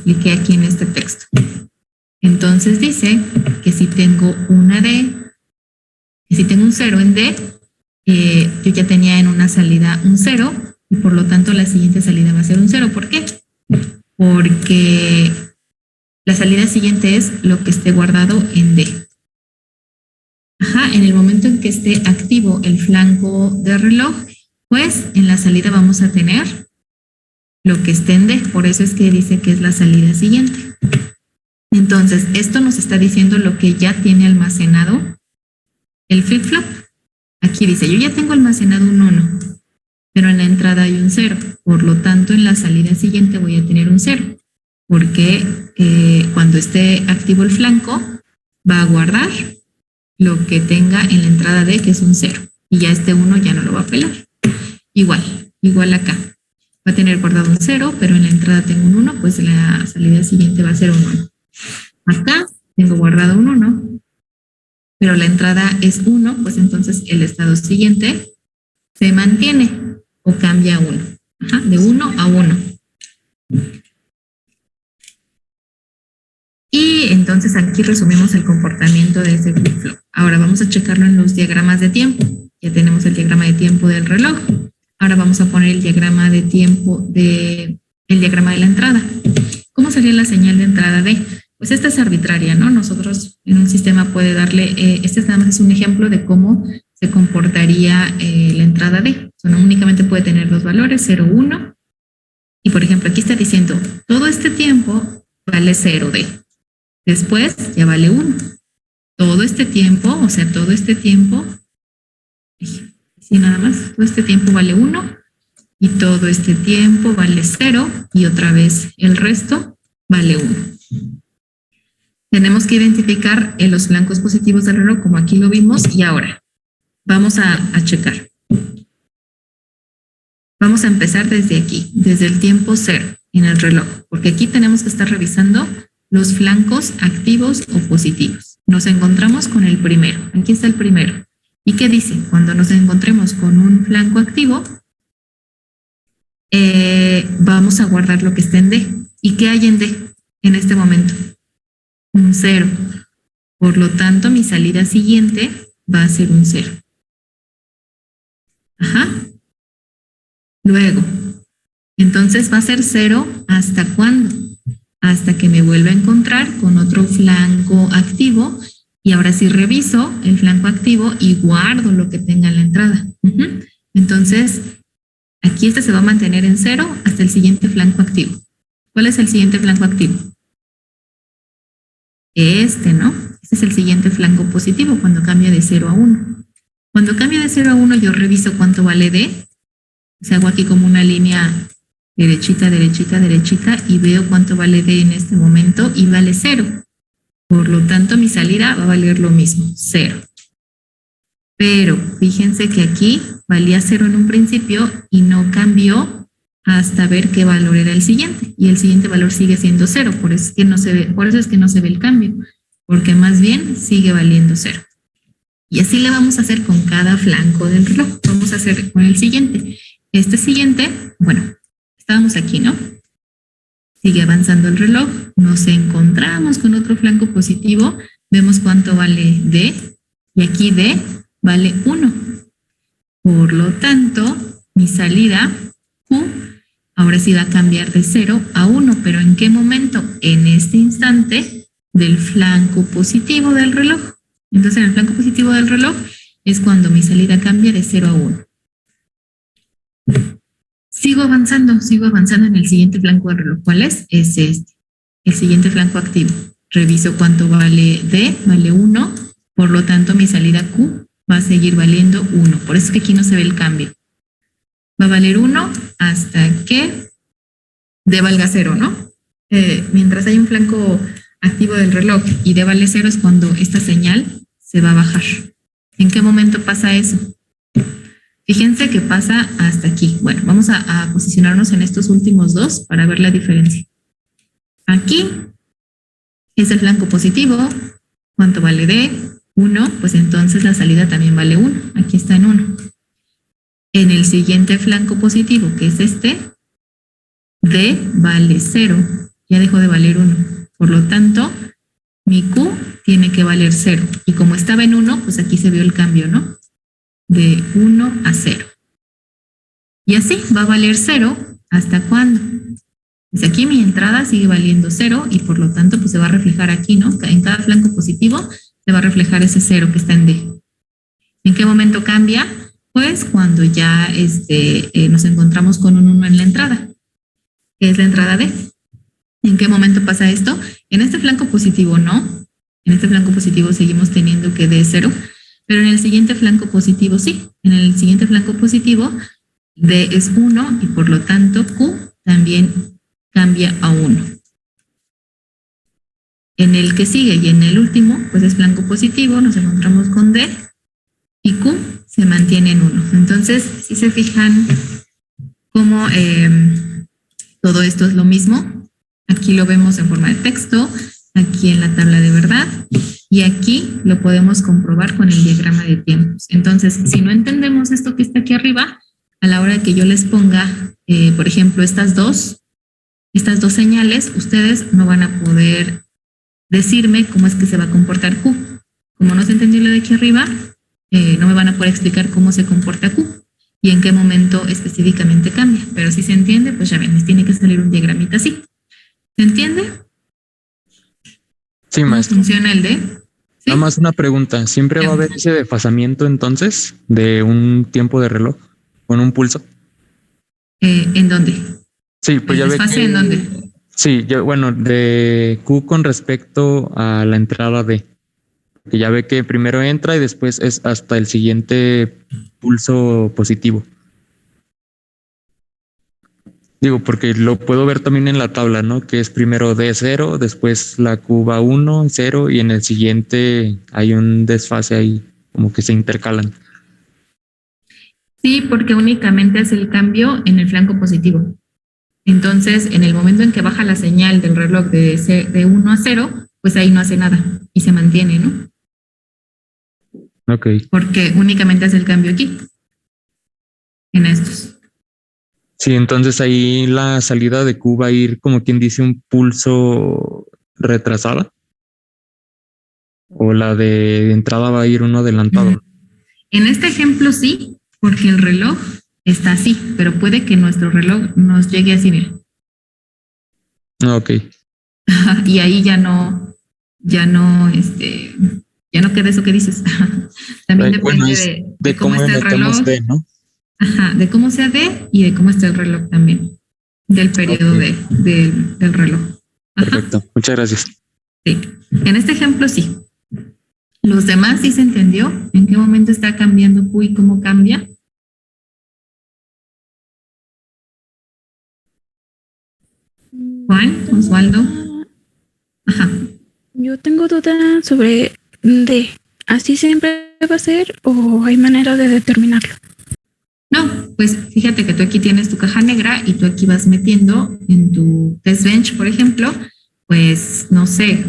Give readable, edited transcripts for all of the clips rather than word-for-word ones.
expliqué aquí en este texto. Entonces dice que si tengo una D, que si tengo un 0 en D, yo ya tenía en una salida un 0 y por lo tanto la siguiente salida va a ser un 0. ¿Por qué? Porque la salida siguiente es lo que esté guardado en D. Ajá, en el momento en que esté activo el flanco de reloj, pues en la salida vamos a tener lo que esté en D. Por eso es que dice que es la salida siguiente. Entonces, esto nos está diciendo lo que ya tiene almacenado el flip-flop. Aquí dice, yo ya tengo almacenado un 1, pero en la entrada hay un 0. Por lo tanto, en la salida siguiente voy a tener un 0, porque cuando esté activo el flanco, va a guardar lo que tenga en la entrada D, que es un 0. Y ya este 1 ya no lo va a pelar. Igual acá. Va a tener guardado un 0, pero en la entrada tengo un 1, pues la salida siguiente va a ser un 1. Acá tengo guardado un 1, pero la entrada es 1, pues entonces el estado siguiente se mantiene o cambia a 1. Ajá, de 1 a 1. Y entonces aquí resumimos el comportamiento de ese flip-flop. Ahora vamos a checarlo en los diagramas de tiempo. Ya tenemos el diagrama de tiempo del reloj. Ahora vamos a poner el diagrama de tiempo el diagrama de la entrada. ¿Cómo sería la señal de entrada D? Pues esta es arbitraria, ¿no? Nosotros en un sistema puede darle, este nada más es un ejemplo de cómo se comportaría la entrada D. O sea, no únicamente puede tener dos valores, 0, 1. Y por ejemplo, aquí está diciendo, todo este tiempo vale 0D. Después ya vale 1. Todo este tiempo, o sea, todo este tiempo, sí, nada más, todo este tiempo vale 1 y todo este tiempo vale 0 y otra vez el resto vale 1. Tenemos que identificar los flancos positivos del reloj como aquí lo vimos y ahora vamos a checar. Vamos a empezar desde aquí, desde el tiempo 0 en el reloj, porque aquí tenemos que estar revisando los flancos activos o positivos. Nos encontramos con el primero. Aquí está el primero. ¿Y qué dice? Cuando nos encontremos con un flanco activo, vamos a guardar lo que está en D. ¿Y qué hay en D en este momento? Un 0. Por lo tanto, mi salida siguiente va a ser un 0. Ajá. Luego, entonces va a ser 0 ¿hasta cuándo? Hasta que me vuelva a encontrar con otro flanco activo y ahora sí reviso el flanco activo y guardo lo que tenga en la entrada. Entonces, aquí este se va a mantener en 0 hasta el siguiente flanco activo. ¿Cuál es el siguiente flanco activo? Este, ¿no? Este es el siguiente flanco positivo cuando cambia de 0 a 1. Cuando cambia de 0 a 1 yo reviso cuánto vale D. O sea, hago aquí como una línea derechita, derechita, derechita y veo cuánto vale D en este momento y vale 0. Por lo tanto, mi salida va a valer lo mismo, 0. Pero fíjense que aquí valía 0 en un principio y no cambió hasta ver qué valor era el siguiente. Y el siguiente valor sigue siendo 0, por eso es que no se ve el cambio, porque más bien sigue valiendo 0. Y así le vamos a hacer con cada flanco del reloj. Vamos a hacer con el siguiente. Este siguiente, bueno, estábamos aquí, ¿no? Sigue avanzando el reloj, nos encontramos con otro flanco positivo, vemos cuánto vale D, y aquí D vale 1. Por lo tanto, mi salida Q ahora sí va a cambiar de 0 a 1, pero ¿en qué momento? En este instante del flanco positivo del reloj. Entonces, en el flanco positivo del reloj es cuando mi salida cambia de 0 a 1. Sigo avanzando en el siguiente flanco del reloj. ¿Cuál es? Es este, el siguiente flanco activo. Reviso cuánto vale D, vale 1, por lo tanto mi salida Q va a seguir valiendo 1. Por eso es que aquí no se ve el cambio. Va a valer 1 hasta que D valga 0, ¿no? Mientras hay un flanco activo del reloj y D vale 0 es cuando esta señal se va a bajar. ¿En qué momento pasa eso? Fíjense que pasa hasta aquí. Bueno, vamos a posicionarnos en estos últimos dos para ver la diferencia. Aquí es el flanco positivo. ¿Cuánto vale D? 1, pues entonces la salida también vale 1. Aquí está en 1. En el siguiente flanco positivo, que es este, D vale 0. ya dejó de valer 1. Por lo tanto, mi Q tiene que valer 0. Y como estaba en 1, pues aquí se vio el cambio, ¿no? De 1 a 0. Y así va a valer 0 hasta cuándo. Pues aquí mi entrada sigue valiendo 0 y por lo tanto pues se va a reflejar aquí, ¿no? En cada flanco positivo se va a reflejar ese 0 que está en D. ¿En qué momento cambia? Pues cuando ya nos encontramos con un 1 en la entrada, que es la entrada D. ¿En qué momento pasa esto? En este flanco positivo no. En este flanco positivo seguimos teniendo que D es 0, pero en el siguiente flanco positivo sí. En el siguiente flanco positivo D es 1 y por lo tanto Q también cambia a 1. En el que sigue y en el último, pues es flanco positivo, nos encontramos con D y Q se mantiene en 1. Entonces, si se fijan cómo todo esto es lo mismo, aquí lo vemos en forma de texto, aquí en la tabla de verdad y aquí lo podemos comprobar con el diagrama de tiempos. Entonces, si no entendemos esto que está aquí arriba, a la hora que yo les ponga, por ejemplo, estas dos señales, ustedes no van a poder decirme cómo es que se va a comportar Q. Como no se entendió lo de aquí arriba, no me van a poder explicar cómo se comporta Q y en qué momento específicamente cambia. Pero si se entiende, pues ya ven, les tiene que salir un diagramita así. ¿Se entiende? Sí, maestro. ¿Cómo funciona el D? ¿Sí? Nada más una pregunta. ¿Siempre va a haber ese desfasamiento entonces de un tiempo de reloj con un pulso? ¿En dónde? Sí, pues ya ve que... ¿En dónde? Sí, bueno, de Q con respecto a la entrada D. Que ya ve que primero entra y después es hasta el siguiente pulso positivo. Digo, porque lo puedo ver también en la tabla, ¿no? Que es primero D0, después la Q va 1, 0 y en el siguiente hay un desfase ahí, como que se intercalan. Sí, porque únicamente hace el cambio en el flanco positivo. Entonces, en el momento en que baja la señal del reloj de 1 a 0, pues ahí no hace nada y se mantiene, ¿no? Ok. Porque únicamente hace el cambio aquí, en estos. Sí, entonces ahí la salida de Q va a ir como quien dice un pulso retrasada. O la de entrada va a ir uno adelantado. En este ejemplo sí, porque el reloj está así, pero puede que nuestro reloj nos llegue así, mira. Ok. Y ahí ya no queda eso que dices. También depende bueno, de cómo está el reloj. D, ¿no? Ajá, de cómo sea D y de cómo está el reloj también, del periodo del reloj. Ajá. Perfecto, muchas gracias. Sí, en este ejemplo sí. ¿Los demás sí se entendió? ¿En qué momento está cambiando Q y cómo cambia? Juan, Osvaldo. Ajá. Yo tengo duda sobre D. ¿Así siempre va a ser o hay manera de determinarlo? No, pues fíjate que tú aquí tienes tu caja negra y tú aquí vas metiendo en tu test bench, por ejemplo, pues no sé,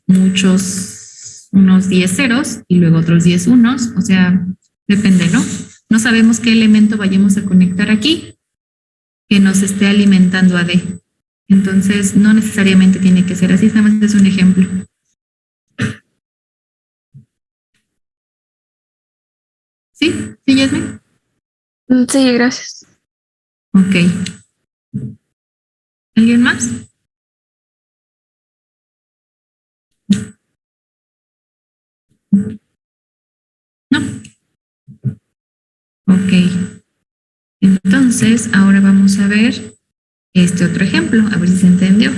unos 10 ceros y luego otros 10 unos, o sea, depende, ¿no? No sabemos qué elemento vayamos a conectar aquí que nos esté alimentando a D. Entonces, no necesariamente tiene que ser así, nada más es un ejemplo. ¿Sí? ¿Sí, Yasmin? Sí, gracias. Ok. ¿Alguien más? No. Ok. Entonces, ahora vamos a ver este otro ejemplo, a ver si se entendió.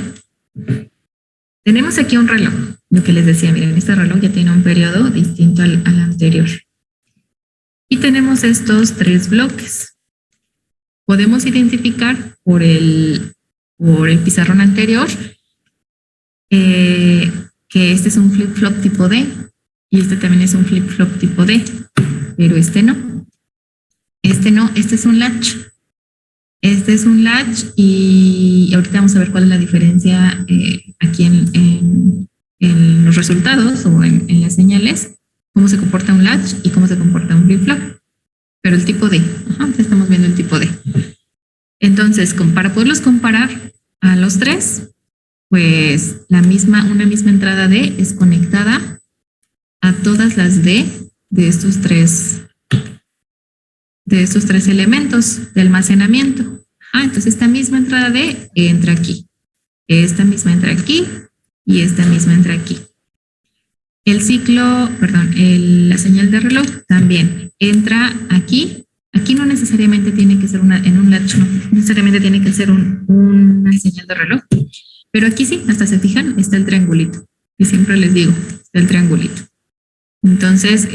Tenemos aquí un reloj, lo que les decía, miren, este reloj ya tiene un periodo distinto al anterior. Y tenemos estos 3 bloques. Podemos identificar por el pizarrón anterior que este es un flip-flop tipo D y este también es un flip-flop tipo D, pero este no. Este no, este es un latch. Este es un latch y ahorita vamos a ver cuál es la diferencia aquí en los resultados o en las señales, cómo se comporta un latch y cómo se comporta un flip-flop. Pero el tipo D, estamos viendo el tipo D. Entonces, para poderlos comparar a los 3, pues una misma entrada D es conectada a todas las D de estos tres elementos de almacenamiento. Entonces esta misma entrada D entra aquí, esta misma entra aquí y esta misma entra aquí. La señal de reloj también entra aquí. Aquí no necesariamente tiene que ser en un latch, no necesariamente tiene que ser una señal de reloj, pero aquí sí, hasta se fijan, está el triangulito. Y siempre les digo, está el triangulito. Entonces,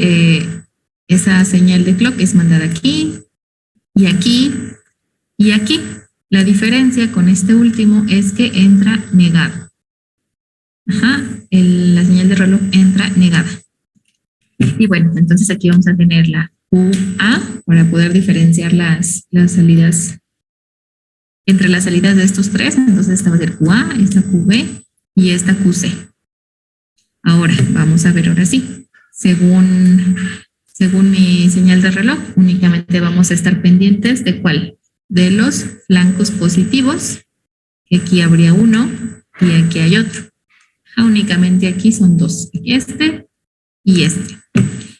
esa señal de clock es mandada aquí, y aquí, y aquí. La diferencia con este último es que entra negado. La señal de reloj entra negada. Y bueno, entonces aquí vamos a tener la QA para poder diferenciar las salidas entre las salidas de estos tres. Entonces esta va a ser QA, esta QB y esta QC. Ahora, vamos a ver ahora sí. Según mi señal de reloj, únicamente vamos a estar pendientes de ¿cuál? De los flancos positivos, que aquí habría uno y aquí hay otro. Únicamente aquí son dos, este y este.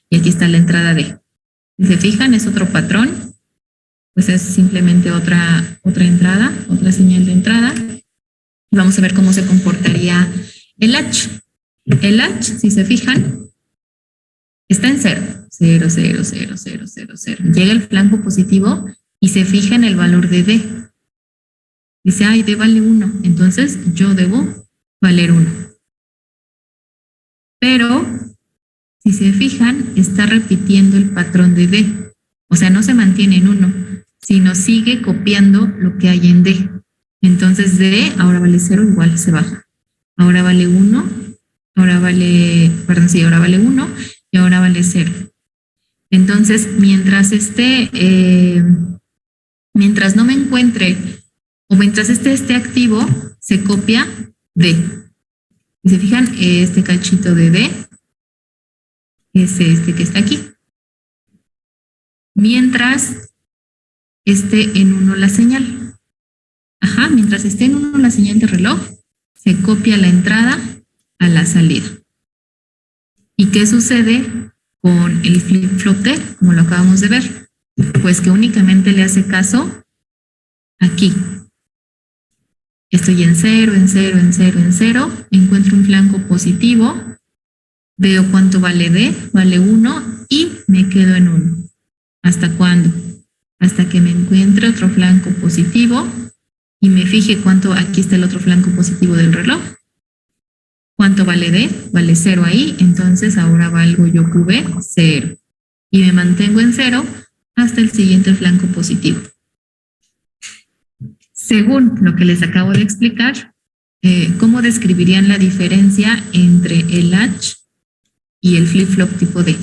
Y aquí está la entrada D. Si se fijan, es otro patrón, pues es simplemente otra entrada, otra señal de entrada. Vamos a ver cómo se comportaría el latch. El latch, si se fijan, está en 0. 0, 0, 0, 0, 0, 0. Llega el flanco positivo y se fija en el valor de D. Dice, D vale 1, entonces yo debo valer 1. Pero, si se fijan, está repitiendo el patrón de D. O sea, no se mantiene en 1, sino sigue copiando lo que hay en D. Entonces, D ahora vale 0, igual se baja. Ahora vale 1, ahora vale 1 y ahora vale 0. Entonces, mientras no me encuentre o mientras esté activo, se copia D. Si se fijan, este cachito de D es este que está aquí. Mientras esté en 1 la señal. Mientras esté en 1 la señal de reloj, se copia la entrada a la salida. ¿Y qué sucede con el flip-flop D, como lo acabamos de ver? Pues que únicamente le hace caso aquí. Estoy en 0, en 0, en 0, en 0. Encuentro un flanco positivo. Veo cuánto vale D, vale 1 y me quedo en 1. ¿Hasta cuándo? Hasta que me encuentre otro flanco positivo y me fije cuánto, aquí está el otro flanco positivo del reloj. ¿Cuánto vale D? Vale 0 ahí, entonces ahora valgo yo QB 0. Y me mantengo en 0 hasta el siguiente flanco positivo. Según lo que les acabo de explicar, ¿cómo describirían la diferencia entre el latch y el flip-flop tipo D?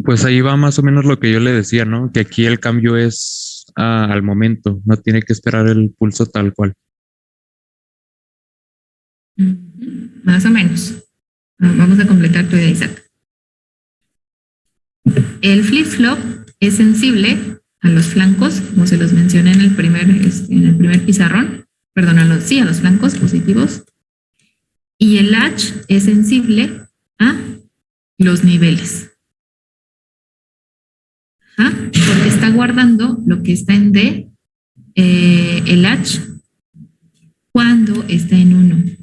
Pues ahí va más o menos lo que yo le decía, ¿no? Que aquí el cambio es al momento, no tiene que esperar el pulso tal cual. Más o menos. Vamos a completar tu idea, Isaac. El flip-flop es sensible a los flancos, como se los mencioné en el primer pizarrón, perdón, a los flancos positivos. Y el latch es sensible a los niveles. Porque está guardando lo que está en D, el latch, cuando está en 1,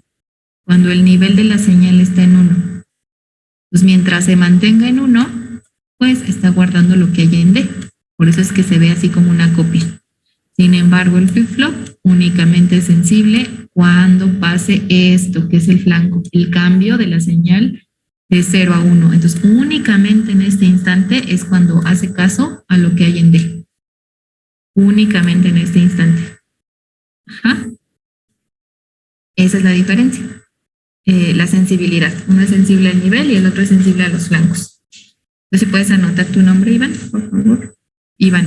cuando el nivel de la señal está en 1. Pues mientras se mantenga en 1, pues está guardando lo que hay en D. Por eso es que se ve así como una copia. Sin embargo, el flip-flop únicamente es sensible cuando pase esto, que es el flanco, el cambio de la señal de 0 a 1. Entonces, únicamente en este instante es cuando hace caso a lo que hay en D. Únicamente en este instante. Esa es la diferencia. La sensibilidad. Uno es sensible al nivel y el otro es sensible a los flancos. Entonces, si puedes anotar tu nombre, Iván, por favor.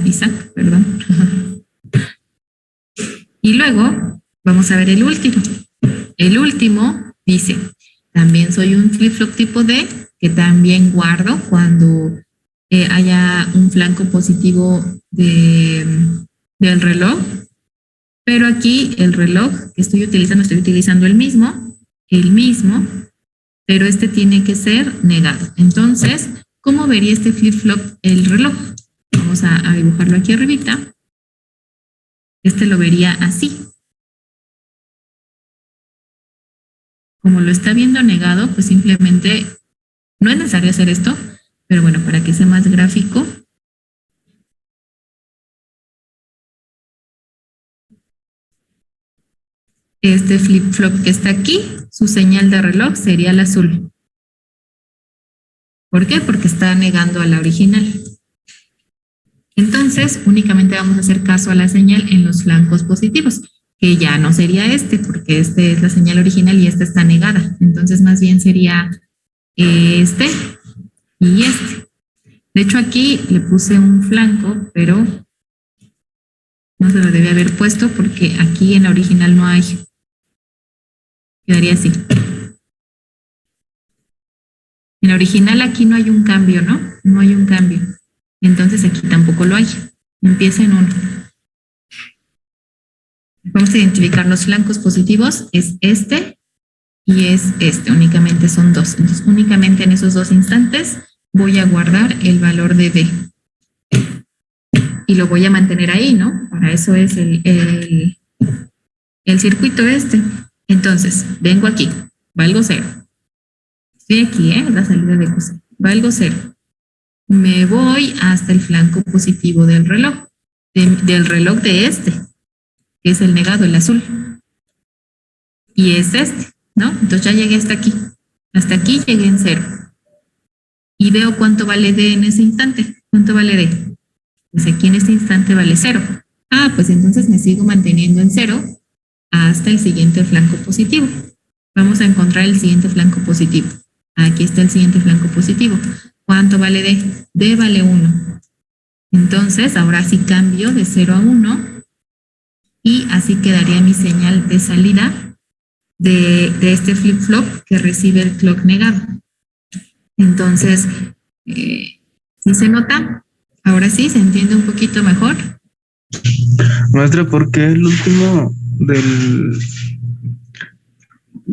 Isaac, perdón. Y luego vamos a ver el último. El último dice, también soy un flip-flop tipo D, que también guardo cuando haya un flanco positivo del reloj. Pero aquí el reloj que estoy utilizando el mismo, pero este tiene que ser negado. Entonces, ¿cómo vería este flip-flop el reloj? Vamos a dibujarlo aquí arribita. Este lo vería así. Como lo está viendo negado, pues simplemente no es necesario hacer esto, pero bueno, para que sea más gráfico. Este flip-flop que está aquí, su señal de reloj sería el azul. ¿Por qué? Porque está negando a la original. Entonces, únicamente vamos a hacer caso a la señal en los flancos positivos, que ya no sería este, porque este es la señal original y esta está negada. Entonces, más bien sería este y este. De hecho, aquí le puse un flanco, pero no se lo debía haber puesto porque aquí en la original no hay. Quedaría así. En la original aquí no hay un cambio, ¿no? No hay un cambio. Entonces aquí tampoco lo hay. Empieza en 1. Vamos a identificar los flancos positivos. Es este y es este. Únicamente son 2. Entonces únicamente en esos 2 instantes voy a guardar el valor de D. Y lo voy a mantener ahí, ¿no? Para eso es el circuito este. Entonces, vengo aquí. Valgo 0. Estoy aquí, la salida de Q0. Valgo 0. Me voy hasta el flanco positivo del reloj. Del reloj de este, que es el negado, el azul. Y es este, ¿no? Entonces ya llegué hasta aquí. Hasta aquí llegué en 0. Y veo cuánto vale D en ese instante. ¿Cuánto vale D? Pues aquí en este instante vale 0. Ah, pues entonces me sigo manteniendo en 0 hasta el siguiente flanco positivo. Vamos a encontrar el siguiente flanco positivo. Aquí está el siguiente flanco positivo. ¿Cuánto vale D? D vale 1. Entonces, ahora sí cambio de 0 a 1 y así quedaría mi señal de salida de este flip-flop que recibe el clock negado. Entonces, ¿sí se nota? Ahora sí, ¿se entiende un poquito mejor? Maestra, ¿por qué el último de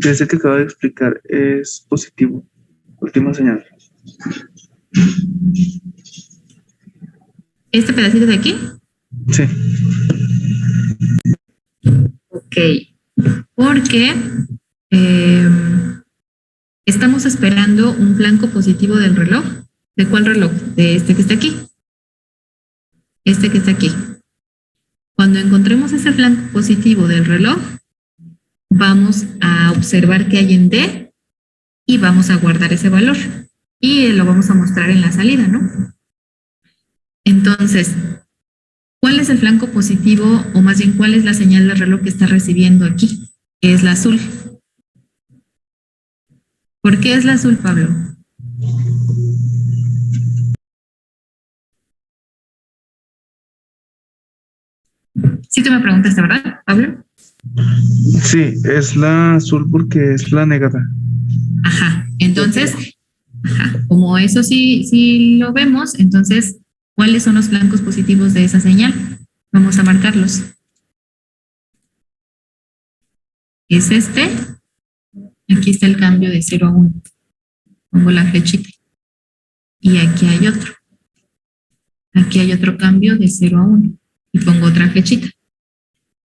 ese que acaba de explicar es positivo? Última señal. ¿Este pedacito de aquí? Sí. Ok. Porque estamos esperando un flanco positivo del reloj. ¿De cuál reloj? De este que está aquí. Este que está aquí. Cuando encontremos ese flanco positivo del reloj, vamos a observar qué hay en D y vamos a guardar ese valor. Y lo vamos a mostrar en la salida, ¿no? Entonces, ¿cuál es el flanco positivo o más bien cuál es la señal de reloj que está recibiendo aquí? Es la azul. ¿Por qué es la azul, Pablo? Sí, tú me preguntaste, ¿verdad, Pablo? Sí, es la azul porque es la negada. Ajá, entonces, como eso sí lo vemos, entonces, ¿cuáles son los flancos positivos de esa señal? Vamos a marcarlos. Es este. Aquí está el cambio de 0 a 1. Pongo la flechita. Y aquí hay otro. Aquí hay otro cambio de 0 a 1. Y pongo otra flechita.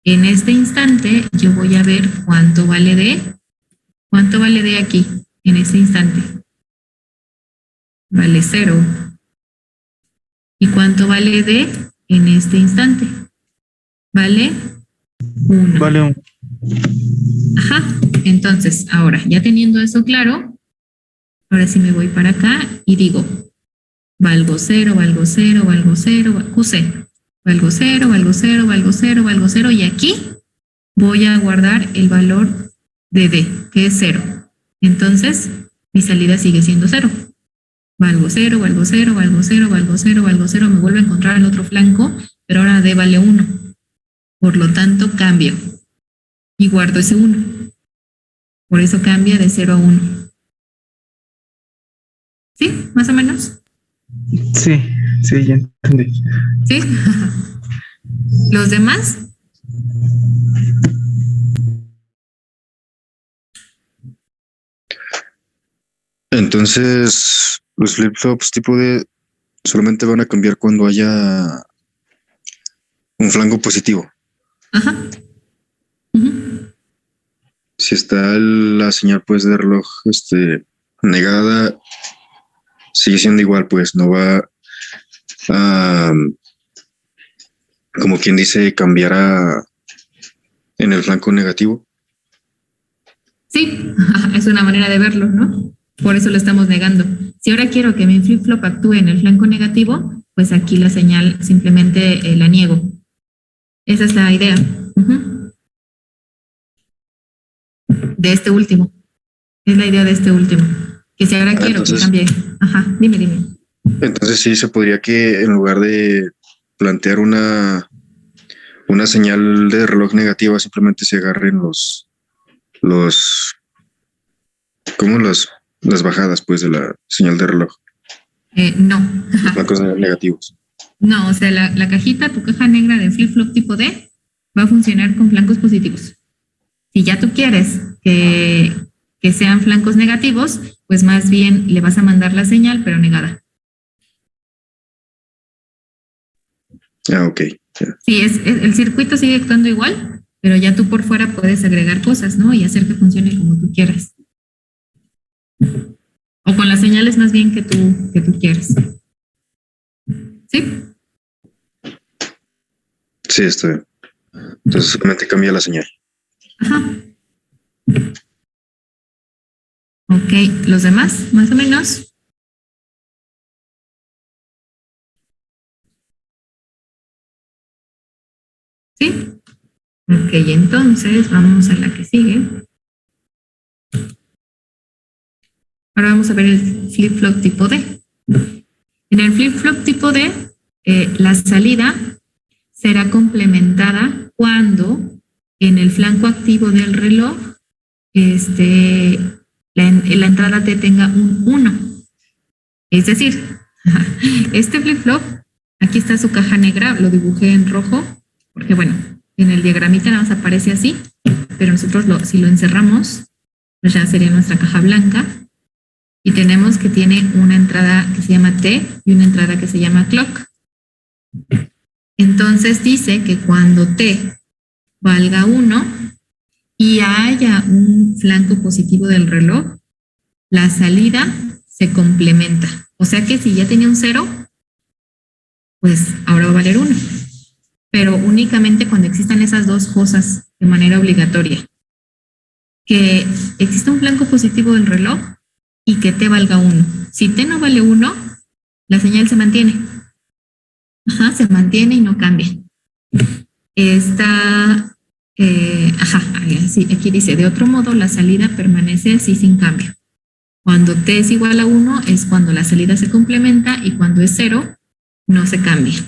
En este instante yo voy a ver cuánto vale D. ¿Cuánto vale D aquí? En este instante. Vale 0. ¿Y cuánto vale D en este instante? Vale 1. Vale 1. Ajá. Entonces, ahora, ya teniendo eso claro, ahora sí me voy para acá y digo, valgo 0, valgo 0, valgo 0, Q0. Valgo 0, valgo 0, valgo 0, valgo 0 y aquí voy a guardar el valor de D, que es 0. Entonces, mi salida sigue siendo 0. valgo 0, valgo 0, valgo 0, valgo 0, valgo 0, me vuelvo a encontrar el otro flanco, pero ahora D vale 1. Por lo tanto, cambio y guardo ese 1. Por eso cambia de 0 a 1. ¿Sí? ¿Más o menos? Sí, sí, ya entendí. ¿Sí? ¿Los demás? Entonces, los flip-flops tipo D solamente van a cambiar cuando haya un flanco positivo. Ajá. Ujú. Si está la señal pues de reloj negada, sigue siendo igual, pues no va a, como quien dice, cambiar en el flanco negativo. Sí, es una manera de verlo, ¿no? Por eso lo estamos negando. Si ahora quiero que mi flip-flop actúe en el flanco negativo, pues aquí la señal simplemente la niego. Esa es la idea. Ujú. De este último. Es la idea de este último. Que si ahora quiero Entonces, que cambie. Ajá, dime. Entonces sí se podría que en lugar de plantear una señal de reloj negativa, simplemente se agarren como las bajadas pues de la señal de reloj, No. los flancos negativos. No, o sea, la cajita, tu caja negra de flip-flop tipo D, va a funcionar con flancos positivos. Si ya tú quieres que sean flancos negativos, pues más bien le vas a mandar la señal, pero negada. Ah, ok. Ya. Sí, el circuito sigue actuando igual, pero ya tú por fuera puedes agregar cosas, ¿no? Y hacer que funcione como tú quieras. O con las señales más bien que tú quieras. ¿Sí? Sí, está bien. Entonces solamente cambia la señal. Ajá. Ok, los demás, más o menos. ¿Sí? Ok, entonces vamos a la que sigue. Ahora vamos a ver el flip-flop tipo D. En el flip-flop tipo D, la salida será complementada cuando en el flanco activo del reloj la entrada T tenga un 1. Es decir, este flip-flop, aquí está su caja negra, lo dibujé en rojo, porque bueno, en el diagramita nada más aparece así, pero nosotros si lo encerramos, pues ya sería nuestra caja blanca. Y tenemos que tiene una entrada que se llama T y una entrada que se llama clock. Entonces dice que cuando T valga 1 y haya un flanco positivo del reloj, la salida se complementa. O sea que si ya tenía un 0, pues ahora va a valer 1. Pero únicamente cuando existan esas dos cosas de manera obligatoria. Que exista un flanco positivo del reloj y que T valga 1. Si T no vale 1, la señal se mantiene. Ajá, se mantiene y no cambia. Sí, aquí dice, de otro modo la salida permanece así sin cambio. Cuando T es igual a 1 es cuando la salida se complementa y cuando es 0 no se cambia.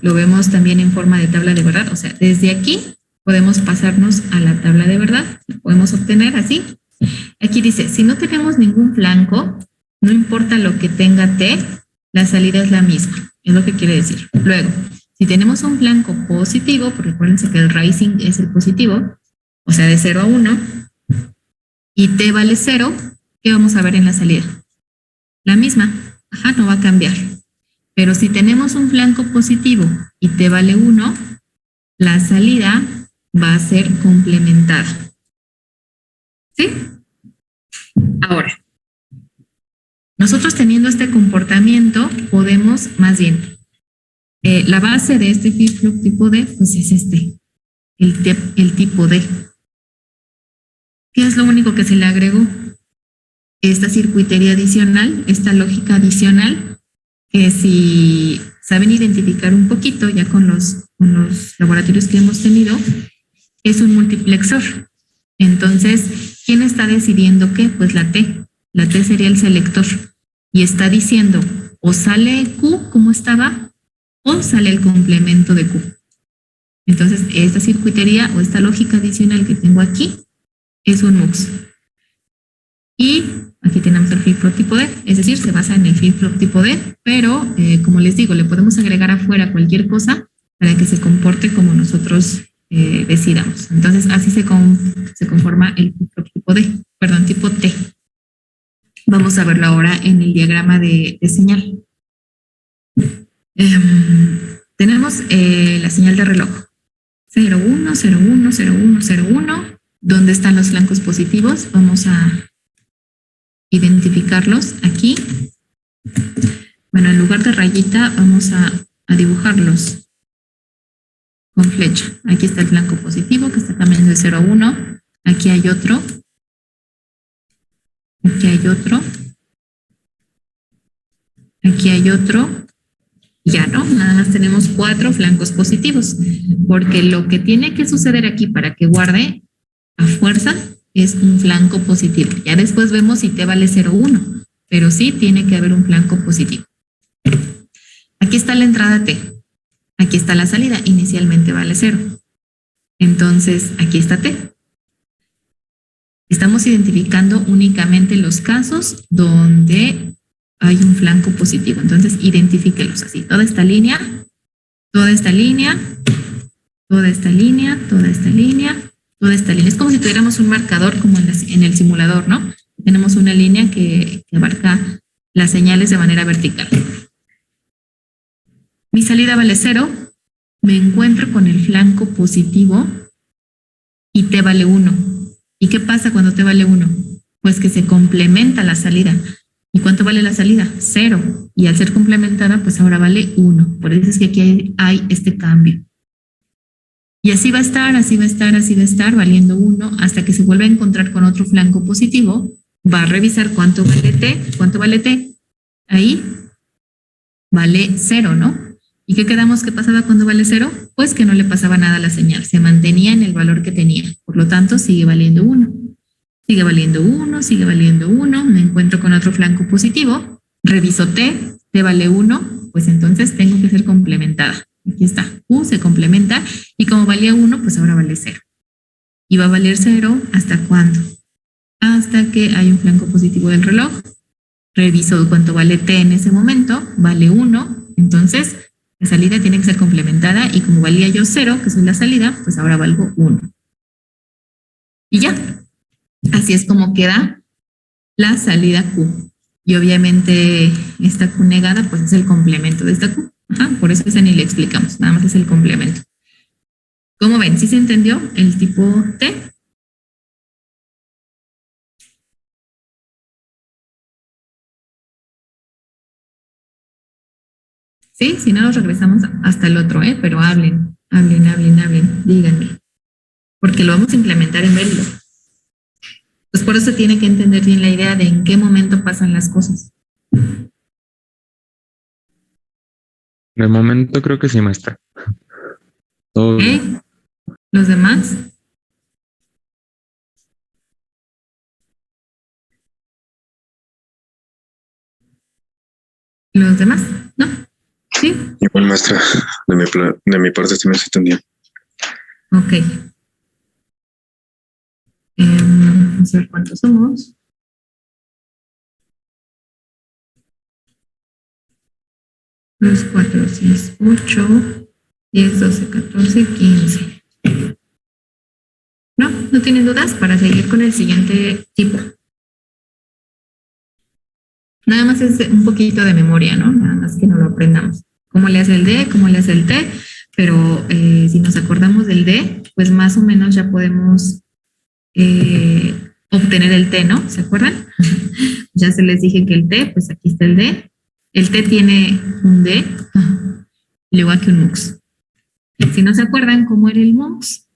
Lo vemos también en forma de tabla de verdad. O sea, desde aquí podemos pasarnos a la tabla de verdad. Lo podemos obtener así. Aquí dice, si no tenemos ningún flanco, no importa lo que tenga T, la salida es la misma. Es lo que quiere decir. Luego, si tenemos un flanco positivo, porque recuérdense que el rising es el positivo, o sea, de 0 a 1, y T vale 0, ¿qué vamos a ver en la salida? La misma. Ajá, no va a cambiar. Pero si tenemos un flanco positivo y T vale 1, la salida va a ser complementada. ¿Sí? Ahora, nosotros teniendo este comportamiento podemos, más bien, la base de este flip-flop tipo D, pues es el tipo D. ¿Qué es lo único que se le agregó? Esta circuitería adicional, esta lógica adicional, que si saben identificar un poquito ya con los laboratorios que hemos tenido, es un multiplexor. Entonces, ¿quién está decidiendo qué? Pues la T. La T sería el selector. y está diciendo o sale Q como estaba o sale el complemento de Q. Entonces, esta circuitería o esta lógica adicional que tengo aquí es un MUX. Y aquí tenemos el flip-flop tipo D, es decir, se basa en el flip-flop tipo D, pero como les digo, le podemos agregar afuera cualquier cosa para que se comporte como nosotros decidamos. Entonces, así se conforma el flip-flop tipo D, perdón, tipo T. Vamos a verlo ahora en el diagrama de señal. Tenemos la señal de reloj. 0, 1, 0, 1, 0, 1, 0, 1. ¿Dónde están los flancos positivos? Vamos a identificarlos aquí. Bueno, en lugar de rayita, vamos a dibujarlos con flecha. Aquí está el flanco positivo que está cambiando de 0 a 1. Aquí hay otro. Aquí hay otro. Aquí hay otro. Ya no, nada más tenemos 4 flancos positivos, porque lo que tiene que suceder aquí para que guarde a fuerza es un flanco positivo. Ya después vemos si T vale 0 o 1, pero sí tiene que haber un flanco positivo. Aquí está la entrada T, aquí está la salida, inicialmente vale 0. Entonces, aquí está T. Estamos identificando únicamente los casos donde hay un flanco positivo. Entonces, identifíquelos así. Toda esta línea, toda esta línea, toda esta línea, toda esta línea, toda esta línea. Es como si tuviéramos un marcador como en el simulador, ¿no? Tenemos una línea que abarca las señales de manera vertical. Mi salida vale 0. Me encuentro con el flanco positivo y T vale 1. ¿Y qué pasa cuando T vale 1? Pues que se complementa la salida. ¿Y cuánto vale la salida? 0. Y al ser complementada, pues ahora vale 1. Por eso es que aquí hay este cambio. Y así va a estar, así va a estar, así va a estar, valiendo 1, hasta que se vuelva a encontrar con otro flanco positivo. Va a revisar cuánto vale T. ¿Cuánto vale T? Ahí vale 0, ¿no? ¿Y qué quedamos que pasaba cuando vale 0? Pues que no le pasaba nada a la señal. Se mantenía en el valor que tenía. Por lo tanto, sigue valiendo 1. Sigue valiendo 1, sigue valiendo 1, me encuentro con otro flanco positivo, reviso T, T vale 1, pues entonces tengo que ser complementada. Aquí está, Q se complementa y como valía 1, pues ahora vale 0. Y va a valer 0 ¿hasta cuándo? Hasta que hay un flanco positivo del reloj, reviso cuánto vale T en ese momento, vale 1, entonces la salida tiene que ser complementada y como valía yo 0, que soy la salida, pues ahora valgo 1. Y ya. Así es como queda la salida Q. Y obviamente esta Q negada pues es el complemento de esta Q. Ajá, por eso esa ni le explicamos, nada más es el complemento. ¿Cómo ven? ¿Sí se entendió el tipo T? Sí, si no nos regresamos hasta el otro, pero hablen, díganme. Porque lo vamos a implementar en Verilog. Pues por eso tiene que entender bien la idea de en qué momento pasan las cosas. De momento creo que sí, maestra. Todo bien. ¿Los demás? ¿Los demás? ¿No? ¿Sí? Igual, maestra, de mi parte también se entendió. Ok. Vamos a ver cuántos somos. Los 4, 6, 8, 10, 12, 14, 15. ¿No tienen dudas para seguir con el siguiente tipo? Nada más es un poquito de memoria, ¿no? Nada más que no lo aprendamos. ¿Cómo le hace el D? ¿Cómo le hace el T? Pero si nos acordamos del D, pues más o menos ya podemos obtener el T, ¿no? ¿Se acuerdan? Ya se les dije que el T, pues aquí está el D. El T tiene un D, igual que un MUX. Si no se acuerdan cómo era el MUX,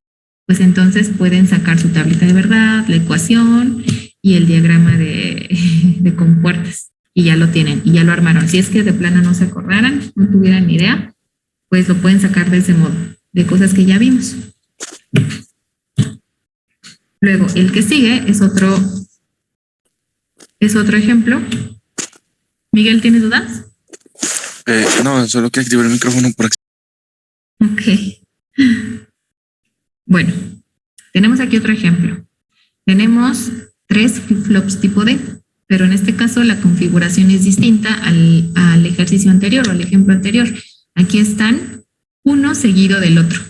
pues entonces pueden sacar su tablita de verdad, la ecuación y el diagrama de compuertas. Y ya lo tienen, y ya lo armaron. Si es que de plano no se acordaran, no tuvieran ni idea, pues lo pueden sacar de ese modo, de cosas que ya vimos. Luego, el que sigue es otro ejemplo Miguel, ¿tienes dudas? No, solo que activar el micrófono por aquí. Ok. Bueno, tenemos aquí otro ejemplo. Tenemos 3 flip-flops tipo D, pero en este caso la configuración es distinta al ejercicio anterior o al ejemplo anterior. Aquí están uno seguido del otro.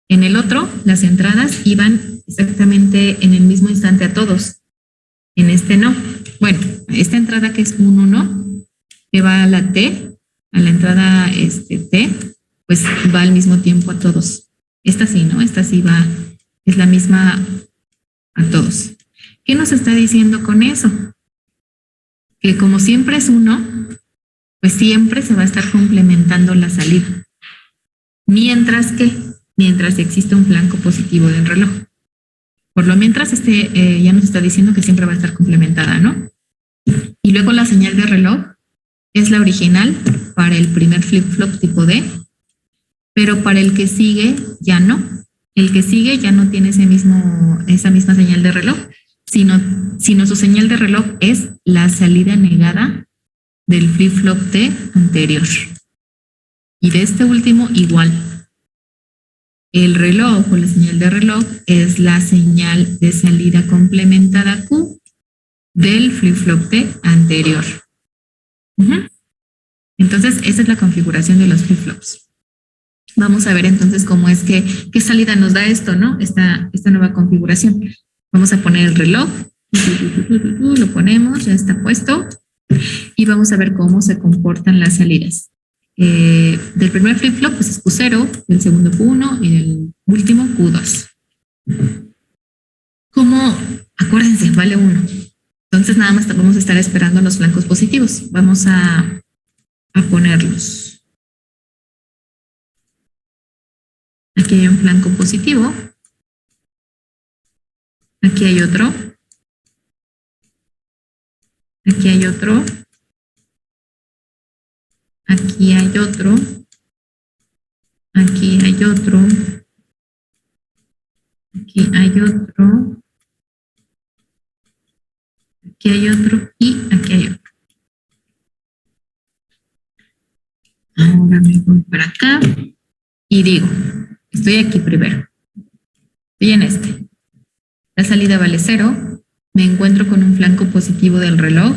En el otro, las entradas iban exactamente en el mismo instante a todos. En este no. Bueno, esta entrada que es un 1, que va a la T, a la entrada T, pues va al mismo tiempo a todos. Esta sí, ¿no? Esta sí va, es la misma a todos. ¿Qué nos está diciendo con eso? Que como siempre es 1, pues siempre se va a estar complementando la salida. Mientras existe un flanco positivo del reloj. Por lo mientras, ya nos está diciendo que siempre va a estar complementada, ¿no? Y luego la señal de reloj es la original para el primer flip-flop tipo D, pero para el que sigue ya no. El que sigue ya no tiene esa misma señal de reloj, sino su señal de reloj es la salida negada del flip-flop T anterior. Y de este último igual. El reloj o la señal de reloj es la señal de salida complementada Q del flip-flop T anterior. Entonces, esa es la configuración de los flip-flops. Vamos a ver entonces cómo es qué salida nos da esto, ¿no? Esta nueva configuración. Vamos a poner el reloj, lo ponemos, ya está puesto, y vamos a ver cómo se comportan las salidas. Del primer flip-flop pues es Q0, del segundo Q1 y del último Q2. ¿Cómo? Acuérdense, vale 1. Entonces nada más vamos a estar esperando los flancos positivos. Vamos a ponerlos. Aquí hay un flanco positivo. Aquí hay otro. Aquí hay otro. Aquí hay otro. Aquí hay otro. Aquí hay otro. Aquí hay otro y aquí hay otro. Ahora me voy para acá y digo, estoy aquí primero. Estoy en este. La salida vale 0. Me encuentro con un flanco positivo del reloj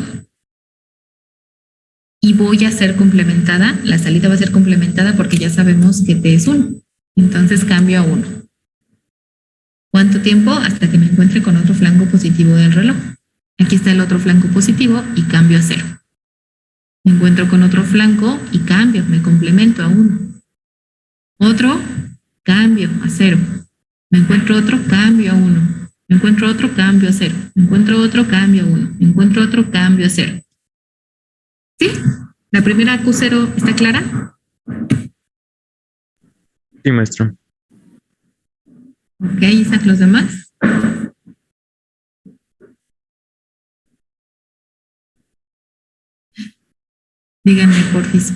y voy a ser complementada. La salida va a ser complementada porque ya sabemos que T es 1. Entonces cambio a 1. ¿Cuánto tiempo? Hasta que me encuentre con otro flanco positivo del reloj. Aquí está el otro flanco positivo y cambio a 0. Me encuentro con otro flanco y cambio, me complemento a 1. Otro, cambio a 0. Me encuentro otro, cambio a 1. Me encuentro otro, cambio a 0. Me encuentro otro, cambio a 1. Me encuentro otro, cambio a 0. ¿Sí? ¿La primera Q0 está clara? Sí, maestro. Ok, Isaac, los demás. Díganme, porfis.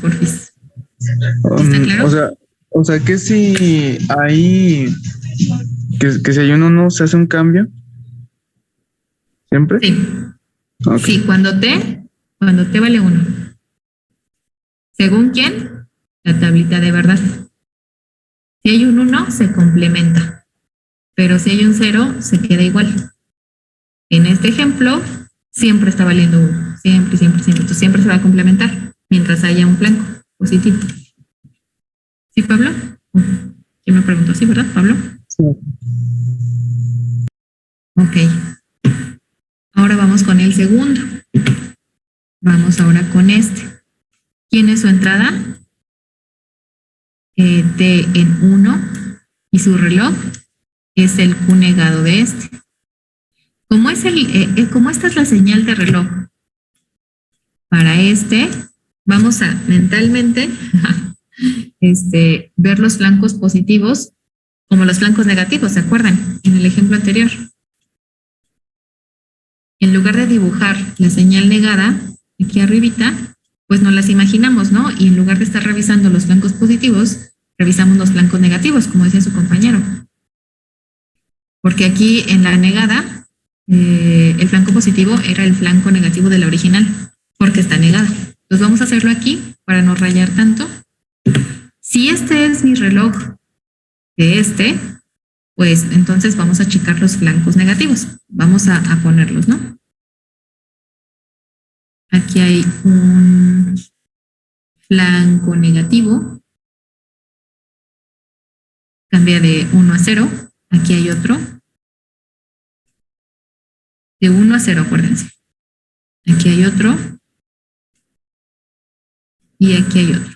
¿Está claro? O sea que si hay que si hay uno no se hace un cambio siempre. Sí. Okay. Sí, cuando T vale 1. ¿Según quién? La tablita de verdad. Si hay un 1, se complementa. Pero si hay un 0, se queda igual. En este ejemplo, siempre está valiendo 1. Siempre. Entonces siempre se va a complementar mientras haya un flanco positivo. ¿Sí, Pablo? ¿Quién me preguntó? Sí, ¿verdad, Pablo? Sí. Ok. Ahora vamos con el segundo. Vamos ahora con este. ¿Quién es su entrada? T en 1 y su reloj es el Q negado de este. Como esta es la señal de reloj para este, vamos a mentalmente ver los flancos positivos como los flancos negativos, ¿se acuerdan? En el ejemplo anterior. En lugar de dibujar la señal negada aquí arribita, pues nos las imaginamos, ¿no? Y en lugar de estar revisando los flancos positivos, revisamos los flancos negativos, como decía su compañero. Porque aquí en la negada, el flanco positivo era el flanco negativo de la original, porque está negada. Pues vamos a hacerlo aquí para no rayar tanto. Si este es mi reloj de este, pues entonces vamos a checar los flancos negativos. Vamos a ponerlos, ¿no? Aquí hay un flanco negativo. Cambia de 1 a 0. Aquí hay otro. De 1 a 0, acuérdense. Aquí hay otro. Y aquí hay otro.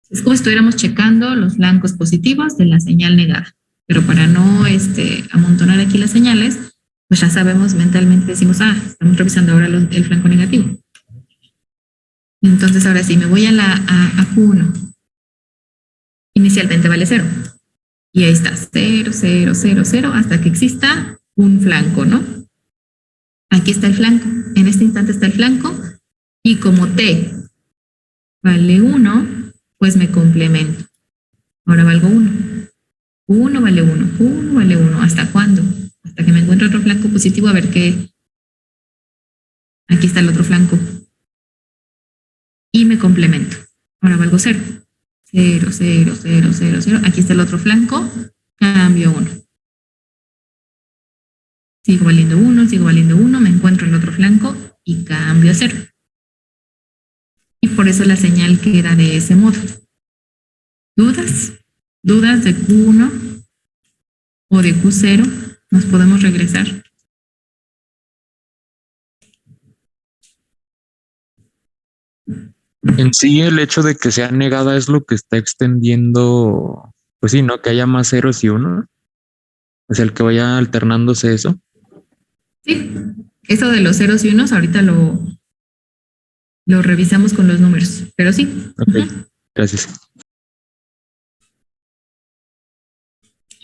Es como si estuviéramos checando los flancos positivos de la señal negada. Pero para no amontonar aquí las señales, pues ya sabemos mentalmente, decimos, estamos revisando ahora el flanco negativo. Entonces ahora sí, me voy a Q1. Inicialmente vale 0. Y ahí está, 0, 0, 0, 0, hasta que exista un flanco, ¿no? Aquí está el flanco. En este instante está el flanco. Y como T vale 1, pues me complemento. Ahora valgo 1. 1 vale 1, 1 vale 1. ¿Hasta cuándo? Hasta que me encuentre otro flanco positivo, a ver qué. Aquí está el otro flanco. Y me complemento. Ahora valgo 0. 0, 0, 0, 0, 0. Aquí está el otro flanco. Cambio 1. Sigo valiendo 1, sigo valiendo 1. Me encuentro el otro flanco y cambio a 0. Y por eso la señal queda de ese modo. ¿Dudas? ¿Dudas de Q1 o de Q0? Nos podemos regresar. En sí, el hecho de que sea negada es lo que está extendiendo, pues sí, ¿no? Que haya más ceros y uno. Es el que vaya alternándose eso. Sí, eso de los ceros y unos ahorita lo revisamos con los números, pero sí. Ok, gracias.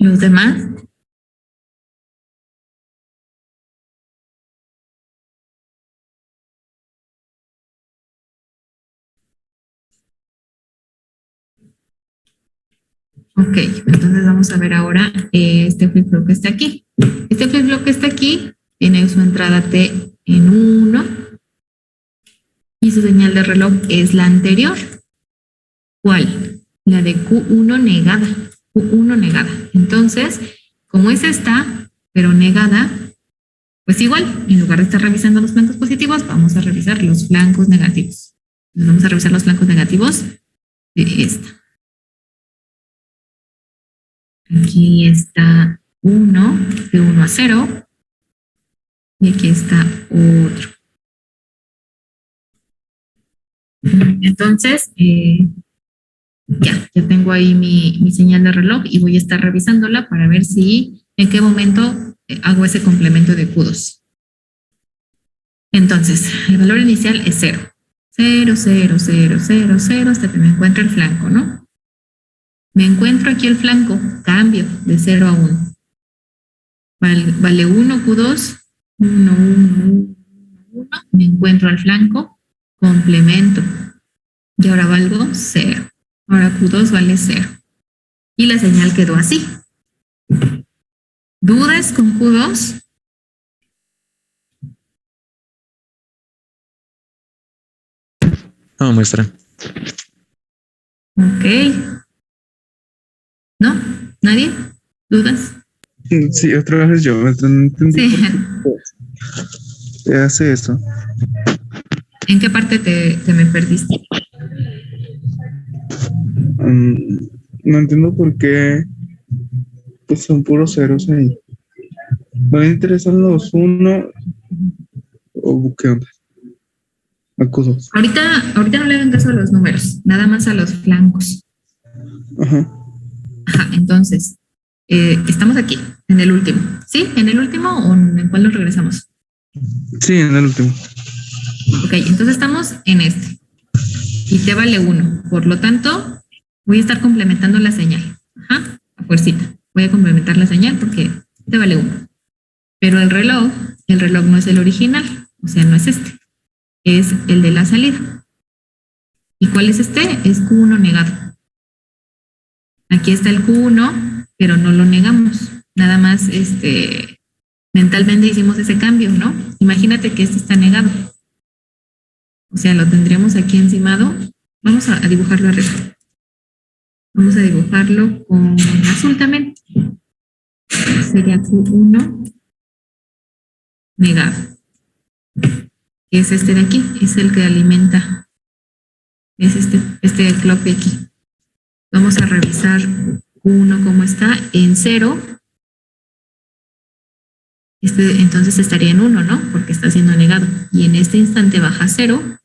Los demás. Ok, entonces vamos a ver ahora este flip-flop que está aquí. Este flip-flop que está aquí tiene su entrada T en 1 y su señal de reloj es la anterior. ¿Cuál? La de Q1 negada. Q1 negada. Entonces, como es esta, pero negada, pues igual, en lugar de estar revisando los flancos positivos, vamos a revisar los flancos negativos. Entonces, vamos a revisar los flancos negativos de esta. Aquí está 1, de 1 a 0. Y aquí está otro. Entonces, ya tengo ahí mi señal de reloj y voy a estar revisándola para ver si en qué momento hago ese complemento de Q2. Entonces, el valor inicial es 0. 0, 0, 0, 0, 0, hasta que me encuentre el flanco, ¿no? Me encuentro aquí el flanco, cambio de 0 a 1. Vale 1 Q2, 1, 1, 1, me encuentro al flanco, complemento. Y ahora valgo 0. Ahora Q2 vale 0. Y la señal quedó así. ¿Dudas con Q2? No, maestra. Ok. ¿No? ¿Nadie? ¿Dudas? Sí, otra vez yo no entendí Sí. por qué hace eso. ¿En qué parte te me perdiste? No entiendo por qué pues son puros ceros ahí. ¿No me interesan los 1 o qué onda? Acudos. Ahorita no le hagan caso a los números, nada más a los flancos. Ajá. Ajá, entonces, estamos aquí, en el último. ¿Sí? ¿En el último o en cuál nos regresamos? Sí, en el último. Ok, entonces estamos en este. Y te vale 1. Por lo tanto, voy a estar complementando la señal. Ajá, a fuercita. Voy a complementar la señal porque te vale 1. Pero el reloj no es el original, o sea, no es este. Es el de la salida. ¿Y cuál es este? Es Q1 negado. Aquí está el Q1, pero no lo negamos. Nada más Mentalmente hicimos ese cambio, ¿no? Imagínate que este está negado. O sea, lo tendríamos aquí encimado. Vamos a dibujarlo arriba. Vamos a dibujarlo con azul también. Sería Q1 negado. Que es este de aquí, es el que alimenta. Es este clock de aquí. Vamos a revisar Q1 cómo está en 0. Entonces estaría en 1, ¿no? Porque está siendo negado. Y en este instante baja a 0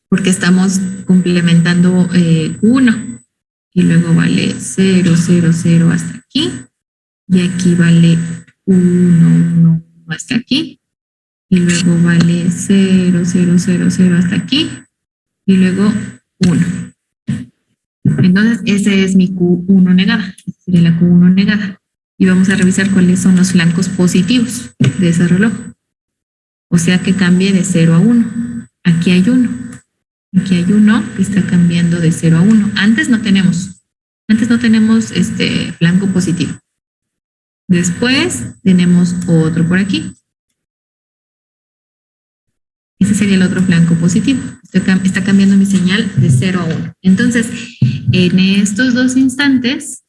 porque estamos complementando Q1. Y luego vale 0, 0, 0 hasta aquí. Y aquí vale 1, 1 hasta aquí. Y luego vale 0, 0, 0, 0 hasta aquí. Y luego 1. Entonces, ese es mi Q1 negada. Sería la Q1 negada. Y vamos a revisar cuáles son los flancos positivos de ese reloj. O sea que cambie de 0 a 1. Aquí hay 1. Aquí hay 1 que está cambiando de 0 a 1. Antes no tenemos flanco positivo. Después tenemos otro por aquí. Ese sería el otro flanco positivo. Está cambiando mi señal de 0 a 1. Entonces, en estos dos instantes,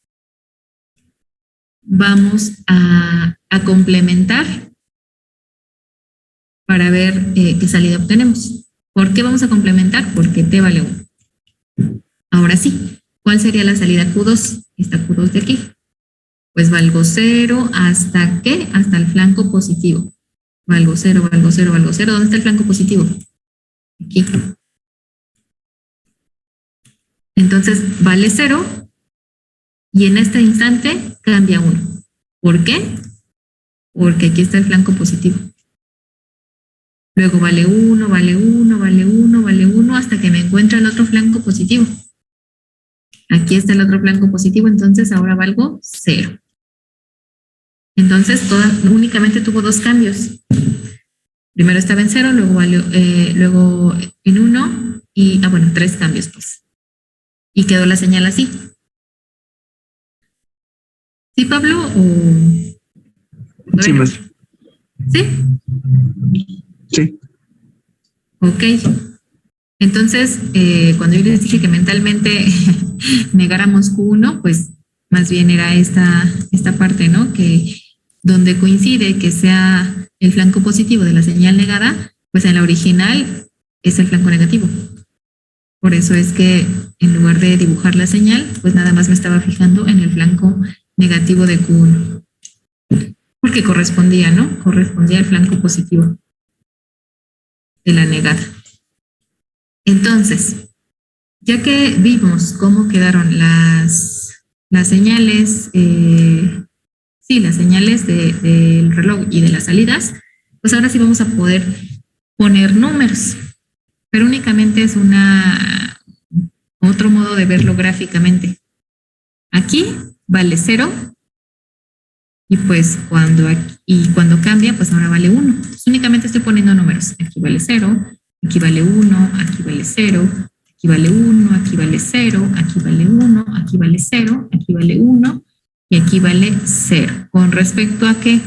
vamos a complementar para ver qué salida obtenemos. ¿Por qué vamos a complementar? Porque T vale 1. Ahora sí, ¿cuál sería la salida Q2? Esta Q2 de aquí. Pues valgo 0 hasta ¿qué? Hasta el flanco positivo. Valgo 0, valgo 0, valgo 0. ¿Dónde está el flanco positivo? Aquí. Entonces vale 0 y en este instante cambia 1. ¿Por qué? Porque aquí está el flanco positivo. Luego vale 1, vale 1, vale 1, vale 1 hasta que me encuentre el otro flanco positivo. Aquí está el otro flanco positivo, entonces ahora valgo 0. Entonces únicamente tuvo dos cambios. Primero estaba en 0, luego en 1 y, bueno, 3 cambios pues. Y quedó la señal así. ¿Sí, Pablo? Sí, más. ¿Sí? Sí. Ok. Entonces, cuando yo les dije que mentalmente negáramos Q1, pues más bien era esta parte, ¿no? Que donde coincide que sea el flanco positivo de la señal negada, pues en la original es el flanco negativo. Por eso es que en lugar de dibujar la señal, pues nada más me estaba fijando en el flanco negativo de Q1. Porque correspondía, ¿no? Correspondía al flanco positivo de la negada. Entonces, ya que vimos cómo quedaron las señales, las señales del reloj y de las salidas, pues ahora sí vamos a poder poner números, pero únicamente es otro modo de verlo gráficamente. Aquí vale 0 y pues cuando cambia, pues ahora vale 1. Entonces, únicamente estoy poniendo números. Aquí vale 0, aquí vale 1, aquí vale 0, aquí vale 1, aquí vale 0, aquí vale 1, aquí vale 0, aquí vale 1 y aquí vale 0. ¿Con respecto a qué?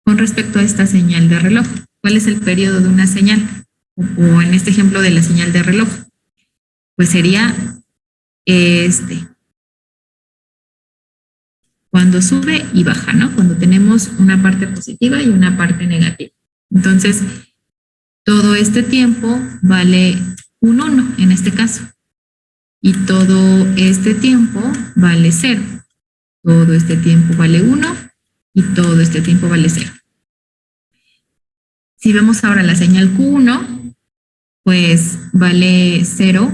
Con respecto a esta señal de reloj. ¿Cuál es el periodo de una señal? O en este ejemplo de la señal de reloj. Pues sería cuando sube y baja, ¿no? Cuando tenemos una parte positiva y una parte negativa. Entonces, todo este tiempo vale un 1 en este caso. Y todo este tiempo vale 0. Todo este tiempo vale 1 y todo este tiempo vale 0. Si vemos ahora la señal Q1, pues vale 0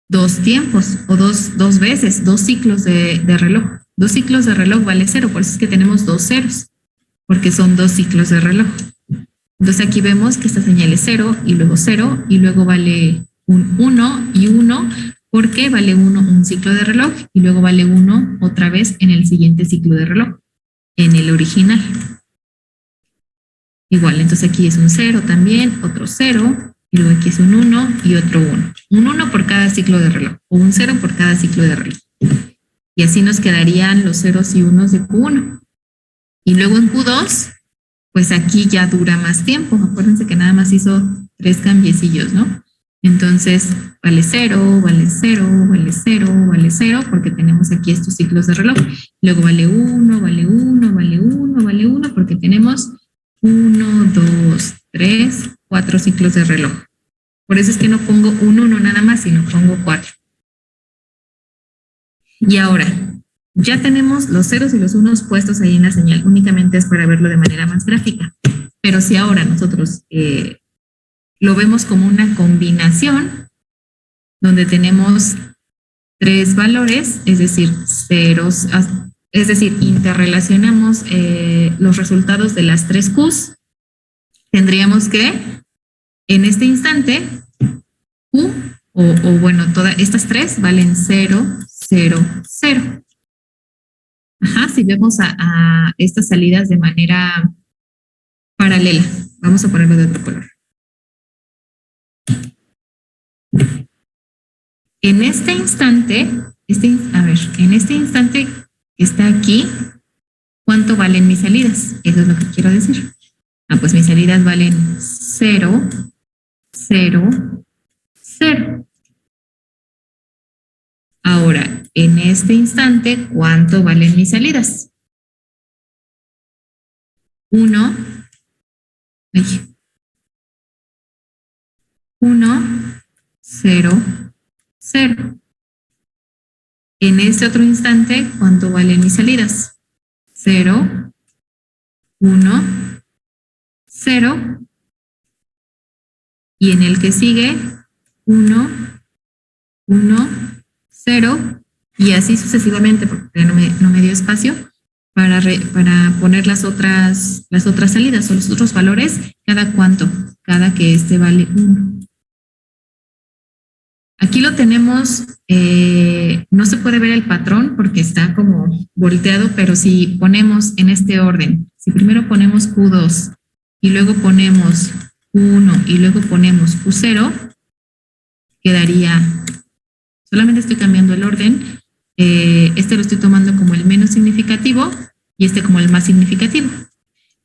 dos tiempos o dos veces, 2 ciclos de reloj. 2 ciclos de reloj vale 0, por eso es que tenemos 2 ceros, porque son 2 ciclos de reloj. Entonces aquí vemos que esta señal es 0 y luego vale un 1 y 1, porque vale 1 un ciclo de reloj y luego vale 1 otra vez en el siguiente ciclo de reloj, en el original. Igual, entonces aquí es un 0 también, otro 0, y luego aquí es un 1 y otro 1. Un 1 por cada ciclo de reloj, o un 0 por cada ciclo de reloj. Y así nos quedarían los ceros y unos de Q1. Y luego en Q2, pues aquí ya dura más tiempo. Acuérdense que nada más hizo 3 cambiecillos, ¿no? Entonces, vale 0, vale 0, vale 0, vale 0, porque tenemos aquí estos ciclos de reloj. Luego vale 1, vale 1, vale 1, vale 1, porque tenemos 1, 2, 3, 4 ciclos de reloj. Por eso es que no pongo un 1 nada más, sino pongo 4. Y ahora, ya tenemos los ceros y los unos puestos ahí en la señal. Únicamente es para verlo de manera más gráfica. Pero si ahora nosotros lo vemos como una combinación donde tenemos 3 valores, es decir, ceros, es decir, interrelacionamos los resultados de las 3 Qs, tendríamos que en este instante Q, o bueno, todas estas 3 valen 0, 0, 0. Ajá, si vemos a estas salidas de manera paralela, vamos a ponerlo de otro color. En este instante, en este instante que está aquí, ¿cuánto valen mis salidas? Eso es lo que quiero decir. Pues mis salidas valen 0, 0, 0. Ahora, en este instante, ¿cuánto valen mis salidas? 1, 0, 0. En este otro instante, ¿cuánto valen mis salidas? 0, 1, 0. Y en el que sigue, 1, 1, 0. Y así sucesivamente, porque no me dio espacio para poner las otras salidas o los otros valores. ¿Cada cuánto? Cada que este vale 1. Aquí lo tenemos, no se puede ver el patrón porque está como volteado, pero si ponemos en este orden, si primero ponemos Q2 y luego ponemos Q1 y luego ponemos Q0, quedaría, solamente estoy cambiando el orden, este lo estoy tomando como el menos significativo y este como el más significativo.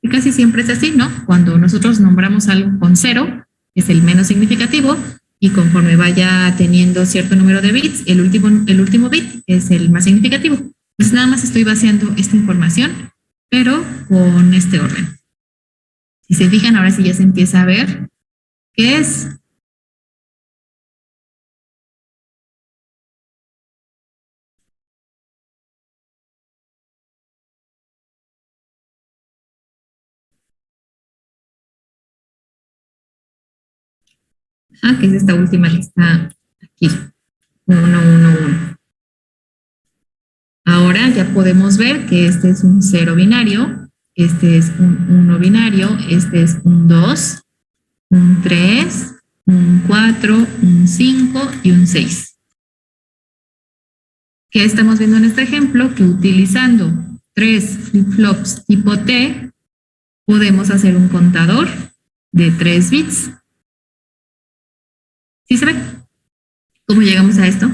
Y casi siempre es así, ¿no? Cuando nosotros nombramos algo con 0, es el menos significativo, y conforme vaya teniendo cierto número de bits, el último bit es el más significativo. Pues nada más estoy vaciando esta información, pero con este orden. Si se fijan, ahora sí ya se empieza a ver qué es. Que es esta última que está aquí. 1, 1, 1. Ahora ya podemos ver que este es un 0 binario, este es un 1 binario, este es un 2, un 3, un 4, un 5 y un 6. ¿Qué estamos viendo en este ejemplo? Que utilizando 3 flip-flops tipo T, podemos hacer un contador de 3 bits. ¿Sí se ve? ¿Cómo llegamos a esto?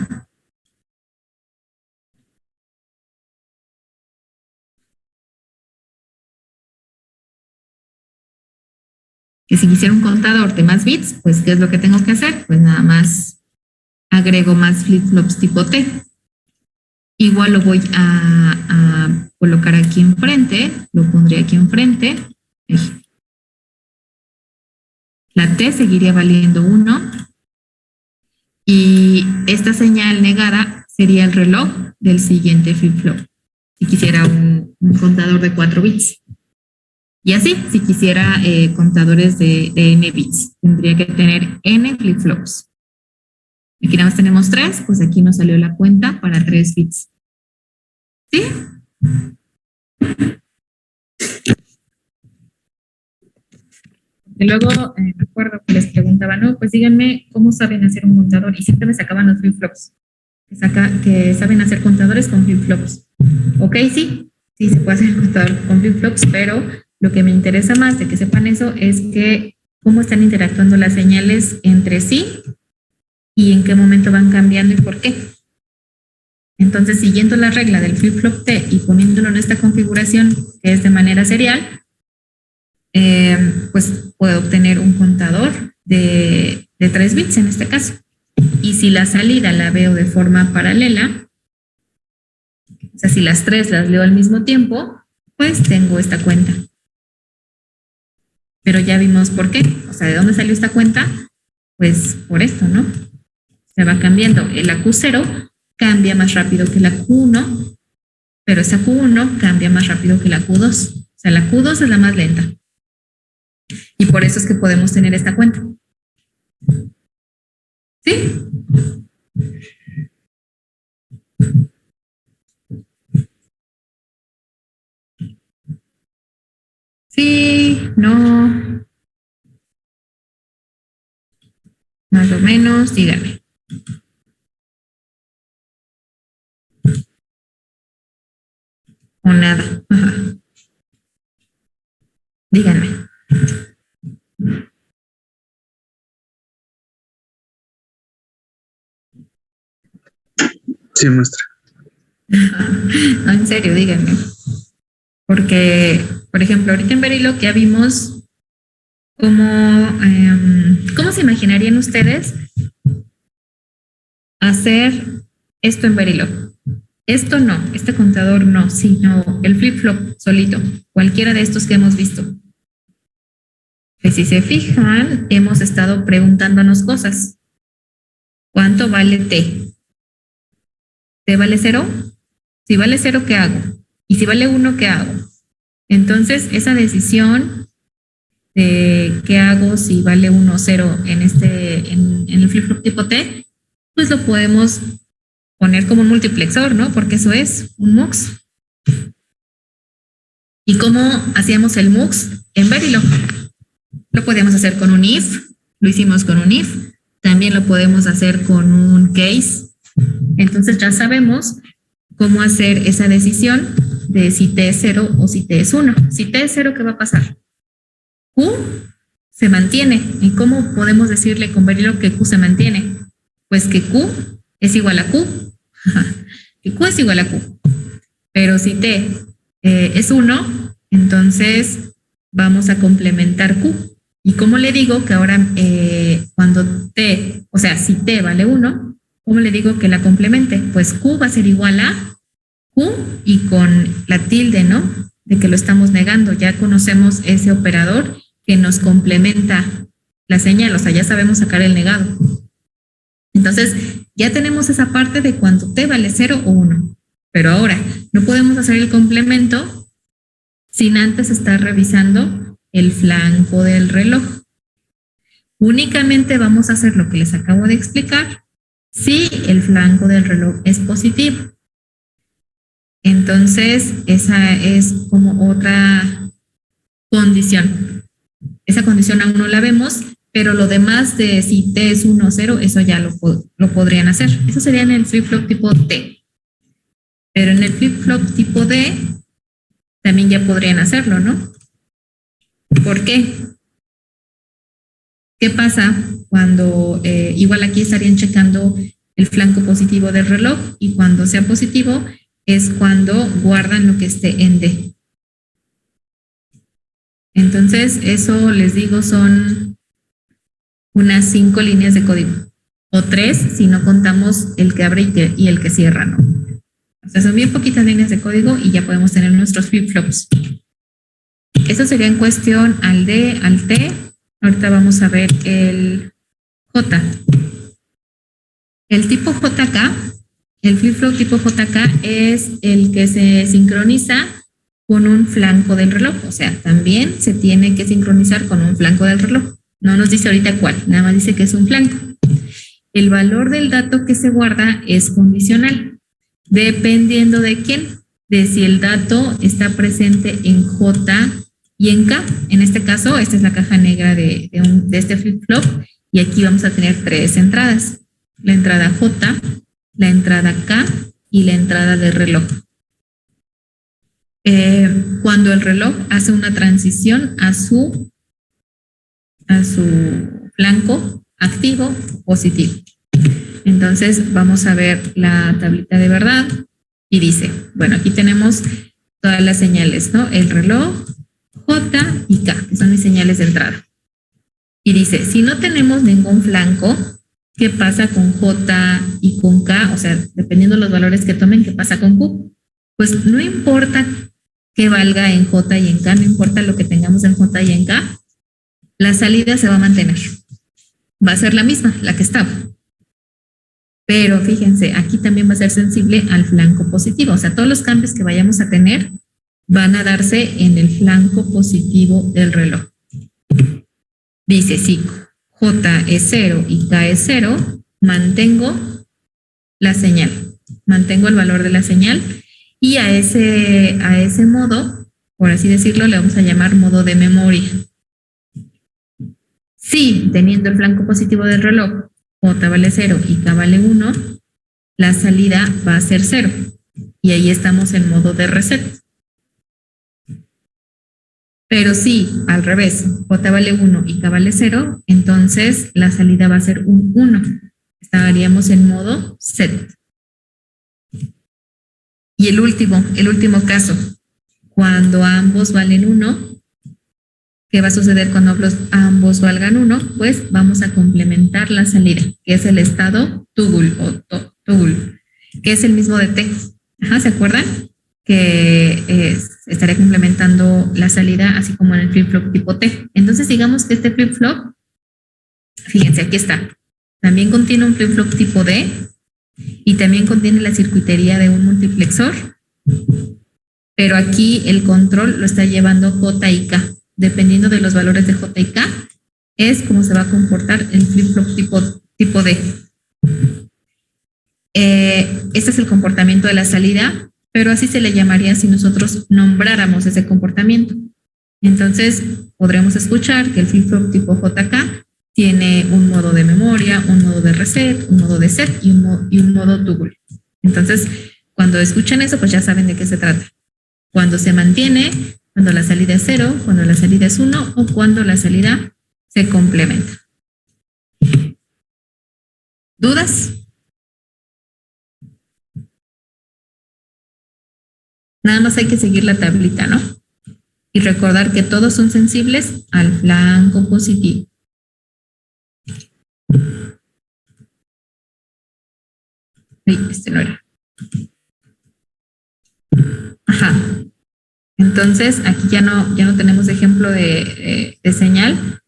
Que si quisiera un contador de más bits, pues ¿qué es lo que tengo que hacer? Pues nada más agrego más flip-flops tipo T. Igual lo voy a colocar aquí enfrente, lo pondré aquí enfrente. La T seguiría valiendo 1. Y esta señal negada sería el reloj del siguiente flip-flop. Si quisiera un contador de 4 bits. Y así, si quisiera contadores de n bits, tendría que tener n flip-flops. Aquí nada más tenemos 3, pues aquí nos salió la cuenta para 3 bits. ¿Sí? Y luego me acuerdo que les preguntaba, no, pues díganme cómo saben hacer un contador. Y siempre me sacaban los flip-flops. Que saben hacer contadores con flip-flops. Ok, sí se puede hacer contador con flip-flops, pero lo que me interesa más de que sepan eso es que cómo están interactuando las señales entre sí y en qué momento van cambiando y por qué. Entonces, siguiendo la regla del flip-flop T y poniéndolo en esta configuración que es de manera serial, pues puedo obtener un contador de 3 bits en este caso. Y si la salida la veo de forma paralela, o sea, si las 3 las leo al mismo tiempo, pues tengo esta cuenta. Pero ya vimos por qué. O sea, ¿de dónde salió esta cuenta? Pues por esto, ¿no? Se va cambiando. El AQ0 cambia más rápido que la Q1, pero esa Q1 cambia más rápido que la Q2. O sea, la Q2 es la más lenta. Y por eso es que podemos tener esta cuenta. ¿Sí? Sí, no. Más o menos, díganme. O nada. Ajá. Díganme. Sí, maestra. No, en serio, díganme. Porque, por ejemplo, ahorita en Verilog ya vimos cómo se imaginarían ustedes hacer esto en Verilog. Esto no, este contador no, sino el flip-flop solito, cualquiera de estos que hemos visto. Que si se fijan, hemos estado preguntándonos cosas. ¿Cuánto vale T? ¿T vale 0? Si vale 0, ¿qué hago? Y si vale 1, ¿qué hago? Entonces, esa decisión de qué hago si vale 1 o 0 en el flip-flop tipo T, pues lo podemos poner como un multiplexor, ¿no? Porque eso es un MUX. ¿Y cómo hacíamos el MUX en Verilog? Lo podíamos hacer con un if, lo hicimos con un if, también lo podemos hacer con un case. Entonces ya sabemos cómo hacer esa decisión de si T es 0 o si T es 1. Si T es 0, ¿qué va a pasar? Q se mantiene. ¿Y cómo podemos decirle con Verilog que Q se mantiene? Pues que Q es igual a Q. Que Q es igual a Q. Pero si T es 1, entonces vamos a complementar Q. ¿Y cómo le digo que ahora cuando T, o sea, si T vale 1, ¿cómo le digo que la complemente? Pues Q va a ser igual a Q y con la tilde, ¿no? De que lo estamos negando. Ya conocemos ese operador que nos complementa la señal, o sea, ya sabemos sacar el negado. Entonces, ya tenemos esa parte de cuando T vale 0 o 1. Pero ahora, no podemos hacer el complemento sin antes estar revisando el flanco del reloj. Únicamente vamos a hacer lo que les acabo de explicar si el flanco del reloj es positivo. Entonces, esa es como otra condición. Esa condición aún no la vemos, pero lo demás de si T es 1 o 0, eso ya lo podrían hacer. Eso sería en el flip-flop tipo T. Pero en el flip-flop tipo D también ya podrían hacerlo, ¿no? ¿Por qué? ¿Qué pasa cuando igual aquí estarían checando el flanco positivo del reloj y cuando sea positivo es cuando guardan lo que esté en D? Entonces, eso les digo son unas 5 líneas de código o 3 si no contamos el que abre y el que cierra, ¿no? O sea, son bien poquitas líneas de código y ya podemos tener nuestros flip-flops. Eso sería en cuestión al D, al T. Ahorita vamos a ver el J. El tipo JK, el flip-flop tipo JK es el que se sincroniza con un flanco del reloj. O sea, también se tiene que sincronizar con un flanco del reloj. No nos dice ahorita cuál, nada más dice que es un flanco. El valor del dato que se guarda es condicional, dependiendo de quién, de si el dato está presente en J y en K. En este caso, esta es la caja negra de este flip-flop y aquí vamos a tener 3 entradas. La entrada J, la entrada K y la entrada del reloj. Cuando el reloj hace una transición a su flanco activo positivo. Entonces vamos a ver la tablita de verdad y dice, bueno, aquí tenemos todas las señales, ¿no? El reloj, J y K, que son mis señales de entrada. Y dice, si no tenemos ningún flanco, ¿qué pasa con J y con K? O sea, dependiendo de los valores que tomen, ¿qué pasa con Q? Pues no importa que valga en J y en K, no importa lo que tengamos en J y en K, la salida se va a mantener. Va a ser la misma, la que estaba. Pero fíjense, aquí también va a ser sensible al flanco positivo. O sea, todos los cambios que vayamos a tener van a darse en el flanco positivo del reloj. Dice, si J es 0 y K es 0, mantengo la señal, mantengo el valor de la señal y a ese modo, por así decirlo, le vamos a llamar modo de memoria. Si teniendo el flanco positivo del reloj, J vale 0 y K vale 1, la salida va a ser 0 y ahí estamos en modo de reset. Pero si al revés, J vale 1 y K vale 0, entonces la salida va a ser un 1. Estaríamos en modo set. Y el último caso, cuando ambos valen 1, ¿qué va a suceder cuando ambos valgan 1? Pues vamos a complementar la salida, que es el estado toggle o toggle, que es el mismo de T. Ajá, ¿se acuerdan? Que estaría complementando la salida así como en el flip-flop tipo T. Entonces digamos que este flip-flop, fíjense, aquí está, también contiene un flip-flop tipo D y también contiene la circuitería de un multiplexor, pero aquí el control lo está llevando J y K. Dependiendo de los valores de J y K, es como se va a comportar el flip-flop tipo D. Este es el comportamiento de la salida, pero así se le llamaría si nosotros nombráramos ese comportamiento. Entonces, podremos escuchar que el flip-flop tipo JK tiene un modo de memoria, un modo de reset, un modo de set y un modo toggle. Entonces, cuando escuchan eso, pues ya saben de qué se trata. Cuando se mantiene, cuando la salida es 0, cuando la salida es 1 o cuando la salida se complementa. ¿Dudas? Nada más hay que seguir la tablita, ¿no? Y recordar que todos son sensibles al flanco positivo. Este no era. Ajá. Entonces, aquí ya no tenemos ejemplo de señal,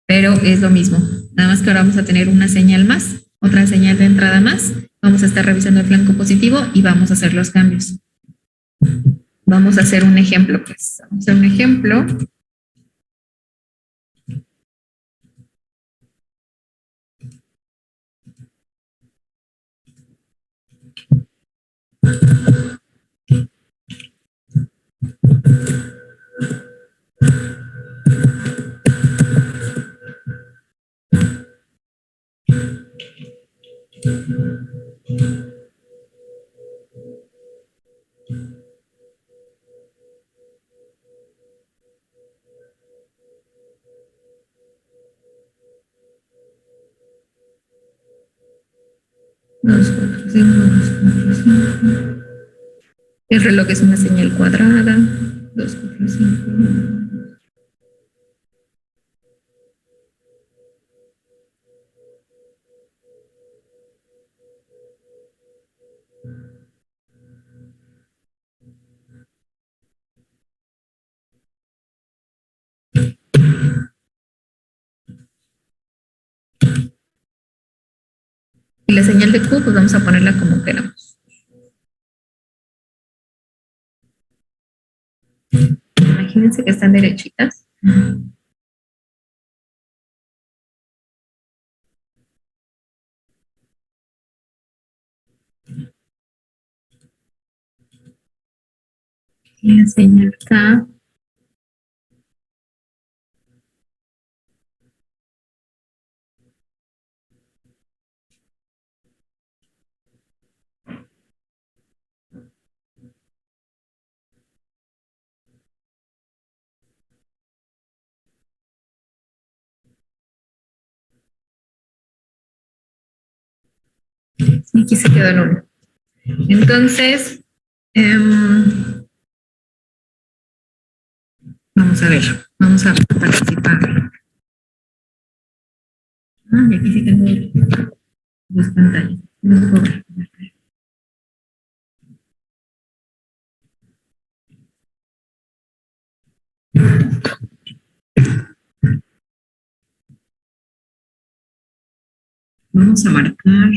pero es lo mismo. Nada más que ahora vamos a tener una señal más, otra señal de entrada más. Vamos a estar revisando el flanco positivo y vamos a hacer los cambios. Vamos a hacer un ejemplo, pues. Vamos a hacer un ejemplo. Dos, cuatro, cinco, dos, cuatro, cinco. El reloj es una señal cuadrada. 2, 4, 5. Y la señal de Q, pues vamos a ponerla como queramos. Imagínense que están derechitas. Y la señal K. Y aquí se quedó en 1. Entonces, vamos a ver, vamos a participar. Y aquí sí tengo 2 pantallas. No puedo ver. Vamos a marcar.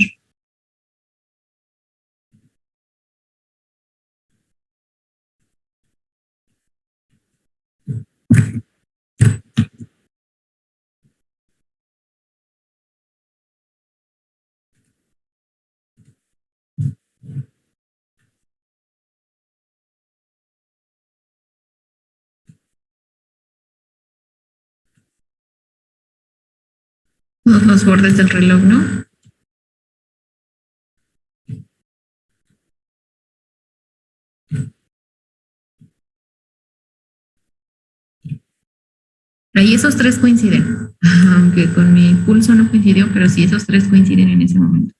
Todos los bordes del reloj, ¿no? Ahí esos 3 coinciden, aunque con mi pulso no coincidió, pero sí esos 3 coinciden en ese momento.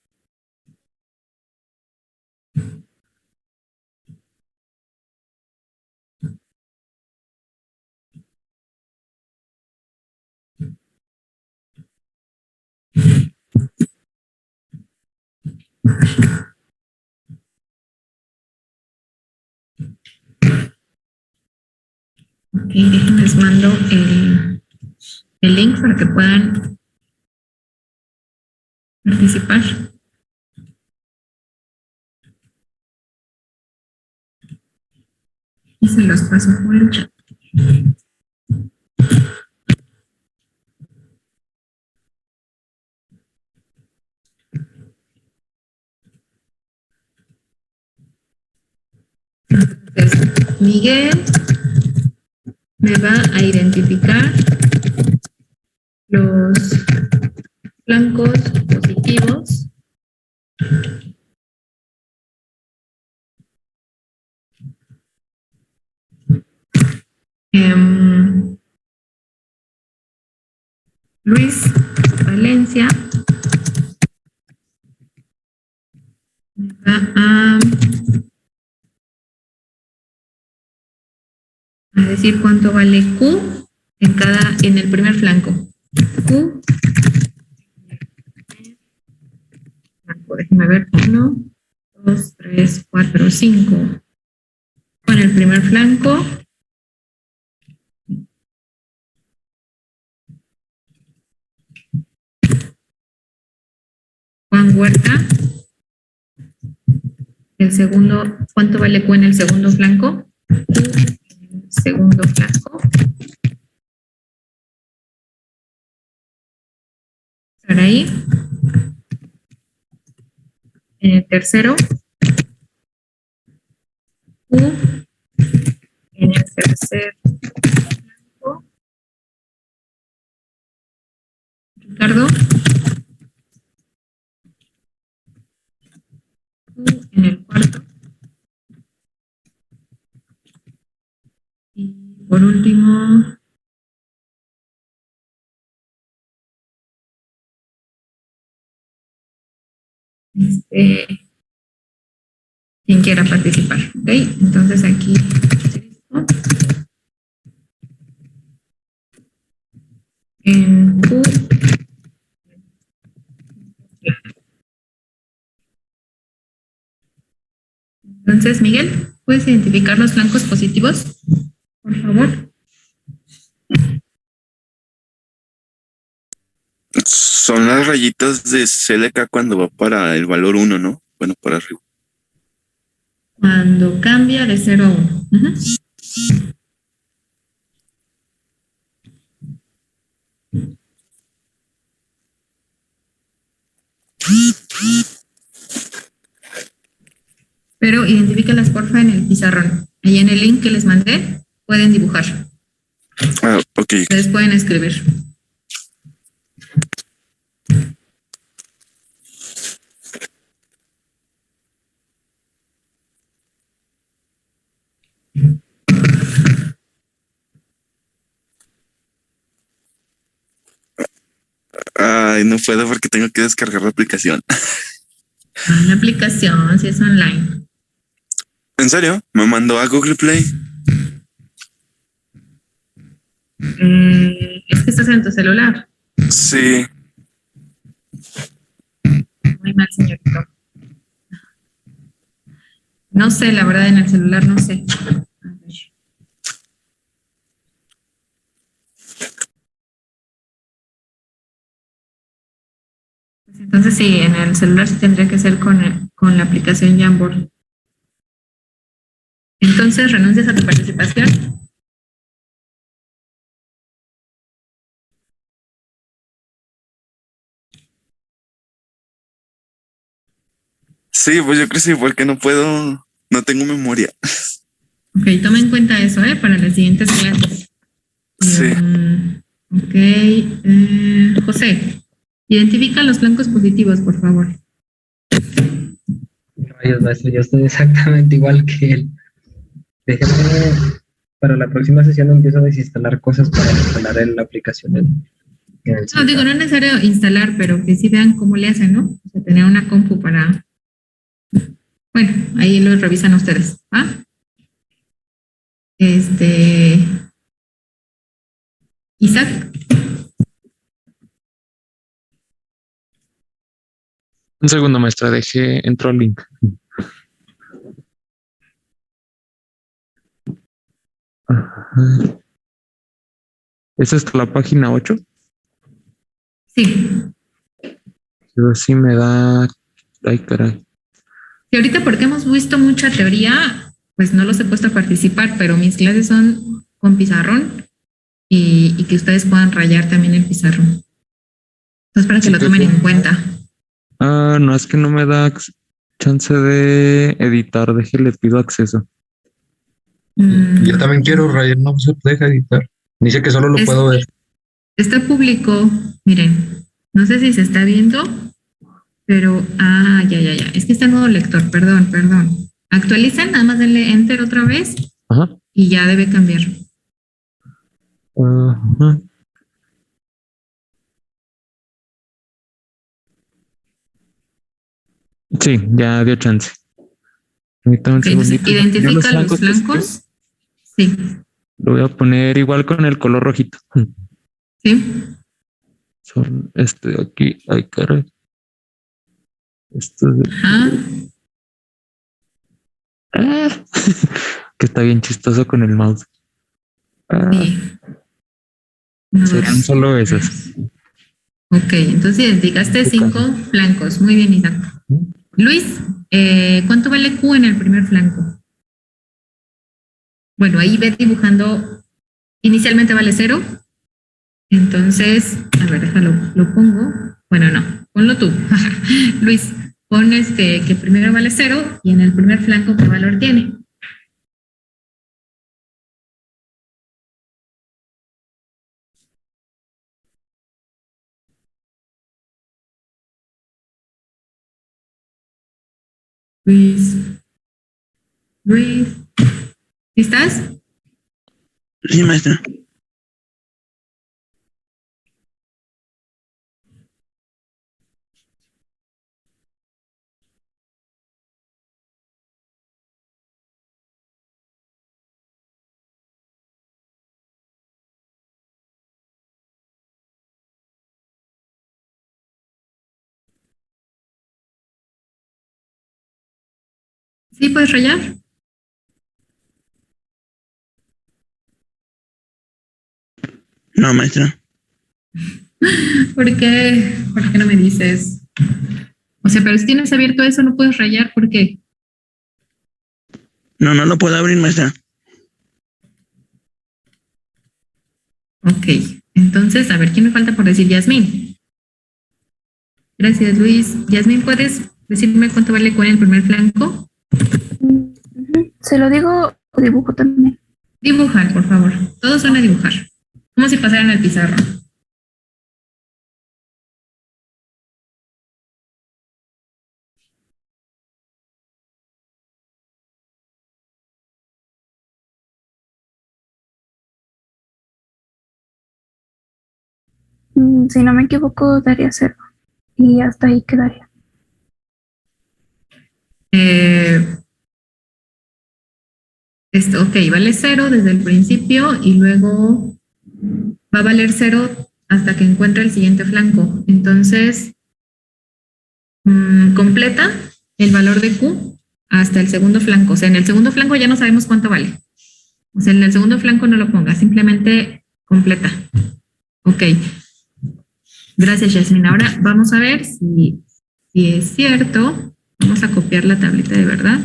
Ok, les mando el link para que puedan participar. Y se los paso por el chat. Entonces, Miguel me va a identificar los flancos positivos Luis Valencia me va a decir cuánto vale Q en el primer flanco. Q, déjenme ver, 1, 2, 3, 4, 5. Con el primer flanco. Juan Huerta. El segundo, ¿cuánto vale Q en el segundo flanco? Segundo flanco. Ahí. En el tercero. Q. En el tercer flanco. Ricardo. Q en el cuarto. Y por último, quien quiera participar, ¿ok? Entonces aquí en Q. Entonces, Miguel, ¿puedes identificar los flancos positivos? Por favor. Son las rayitas de CLK cuando va para el valor 1, ¿no? Bueno, para arriba. Cuando cambia de 0 a 1. Pero identifícalas porfa en el pizarrón. Ahí en el link que les mandé pueden dibujar. Ah, ok. Ustedes pueden escribir. Ay, no puedo porque tengo que descargar la aplicación. En la aplicación, si es online. ¿En serio? Me mandó a Google Play. Es que estás en tu celular. Sí. Muy mal, señorito. No sé, la verdad, en el celular no sé. A ver. Pues entonces sí, en el celular sí tendría que ser con la aplicación Jamboard. Entonces, ¿renuncias a tu participación? Sí, pues yo creo que sí, porque no puedo, no tengo memoria. Ok, toma en cuenta eso, para las siguientes clases. Sí. Ok, José, identifica los blancos positivos, por favor. Rayos, maestro, yo estoy exactamente igual que él. Déjeme, para la próxima sesión empiezo a desinstalar cosas para instalar la aplicación en el No, celular. digo, no es necesario instalar, pero que sí vean cómo le hacen, ¿no? O sea, tener una compu para... Bueno, ahí lo revisan ustedes, ¿ah? Isaac, Un segundo, maestra, entró el link. Ajá. ¿Esa es la página 8? sí. Pero sí me da... Ay, caray. Y ahorita porque hemos visto mucha teoría, pues no los he puesto a participar, pero mis clases son con pizarrón y que ustedes puedan rayar también el pizarrón. Entonces, para que Sí, lo tomen en cuenta. no, es que no me da chance de editar. Le pido acceso. Yo también quiero, Ryan, no se deja editar. Dice que solo lo Es- puedo ver. Está público, miren, no sé si se está viendo, pero, ya. Es que está en modo lector, perdón. Actualicen, nada más denle enter otra vez Ajá. y ya debe cambiar. Ajá. Sí, ya dio chance. Permítame un Ok, entonces, segundito. Yo identifica los que escribo, blancos. Sí, lo voy a poner igual con el color rojito. sí. Son este de aquí. Ay, caray. Esto de Ajá. Ah, que está bien chistoso con el mouse. Sí. Uno, Serían dos, solo esas. tres. Ok, entonces identificaste 5 flancos. Muy bien, Isaac. Luis, ¿cuánto vale Q en el primer flanco? Bueno, ahí ve dibujando. Inicialmente vale 0. Entonces, a ver, déjalo, lo pongo. Bueno, no, ponlo tú. Luis, pon que primero vale 0 y en el primer flanco, ¿qué valor tiene? Luis, ¿estás? Sí, maestra. ¿Sí puedes rayar? No, maestra. ¿Por qué no me dices? O sea, pero si tienes abierto eso, no puedes rayar, ¿por qué? No, no lo puedo abrir, maestra. Ok, entonces, a ver, ¿quién me falta por decir? Yasmín. Gracias, Luis. Yasmín, ¿puedes decirme cuánto vale con el primer flanco? Se lo digo o dibujo también. Dibujar, por favor. Todos van a dibujar. Como si pasaran al pizarrón. Si no me equivoco, daría 0. Y hasta ahí quedaría. Esto, ok, vale 0 desde el principio y luego va a valer 0 hasta que encuentre el siguiente flanco. Entonces, completa el valor de Q hasta el segundo flanco. O sea, en el segundo flanco ya no sabemos cuánto vale. O sea, en el segundo flanco no lo ponga, simplemente completa. Ok. Gracias, Yasmin. Ahora vamos a ver si es cierto. Vamos a copiar la tablita de verdad.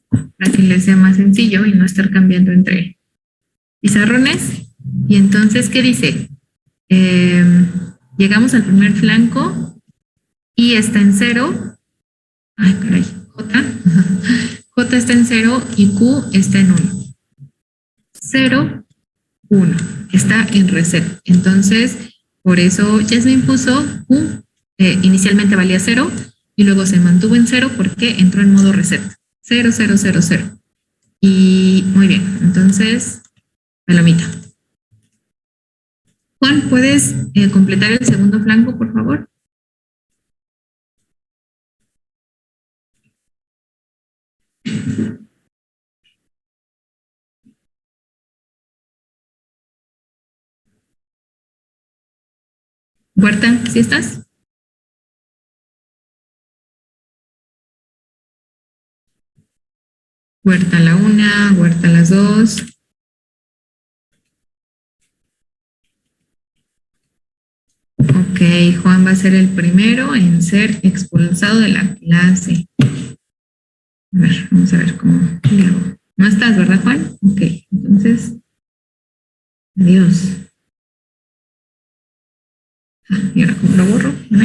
Para que les sea más sencillo y no estar cambiando entre pizarrones. Y entonces, ¿qué dice? Llegamos al primer flanco y está en 0. Ay, caray. J está en 0 y Q está en 1. 0, 1. Está en reset. Entonces, por eso Jasmine puso Q. Inicialmente valía 0 y luego se mantuvo en 0 porque entró en modo reset. 0, 0, 0, 0. Y muy bien, entonces, palomita. Juan, ¿puedes completar el segundo flanco, por favor? Huerta, ¿sí estás? Huerta a la 1, Huerta a las 2. Ok, Juan va a ser el primero en ser expulsado de la clase. A ver, vamos a ver cómo le hago. No estás, ¿verdad, Juan? Ok, entonces, adiós. ¿Y ahora cómo lo borro? ¿No?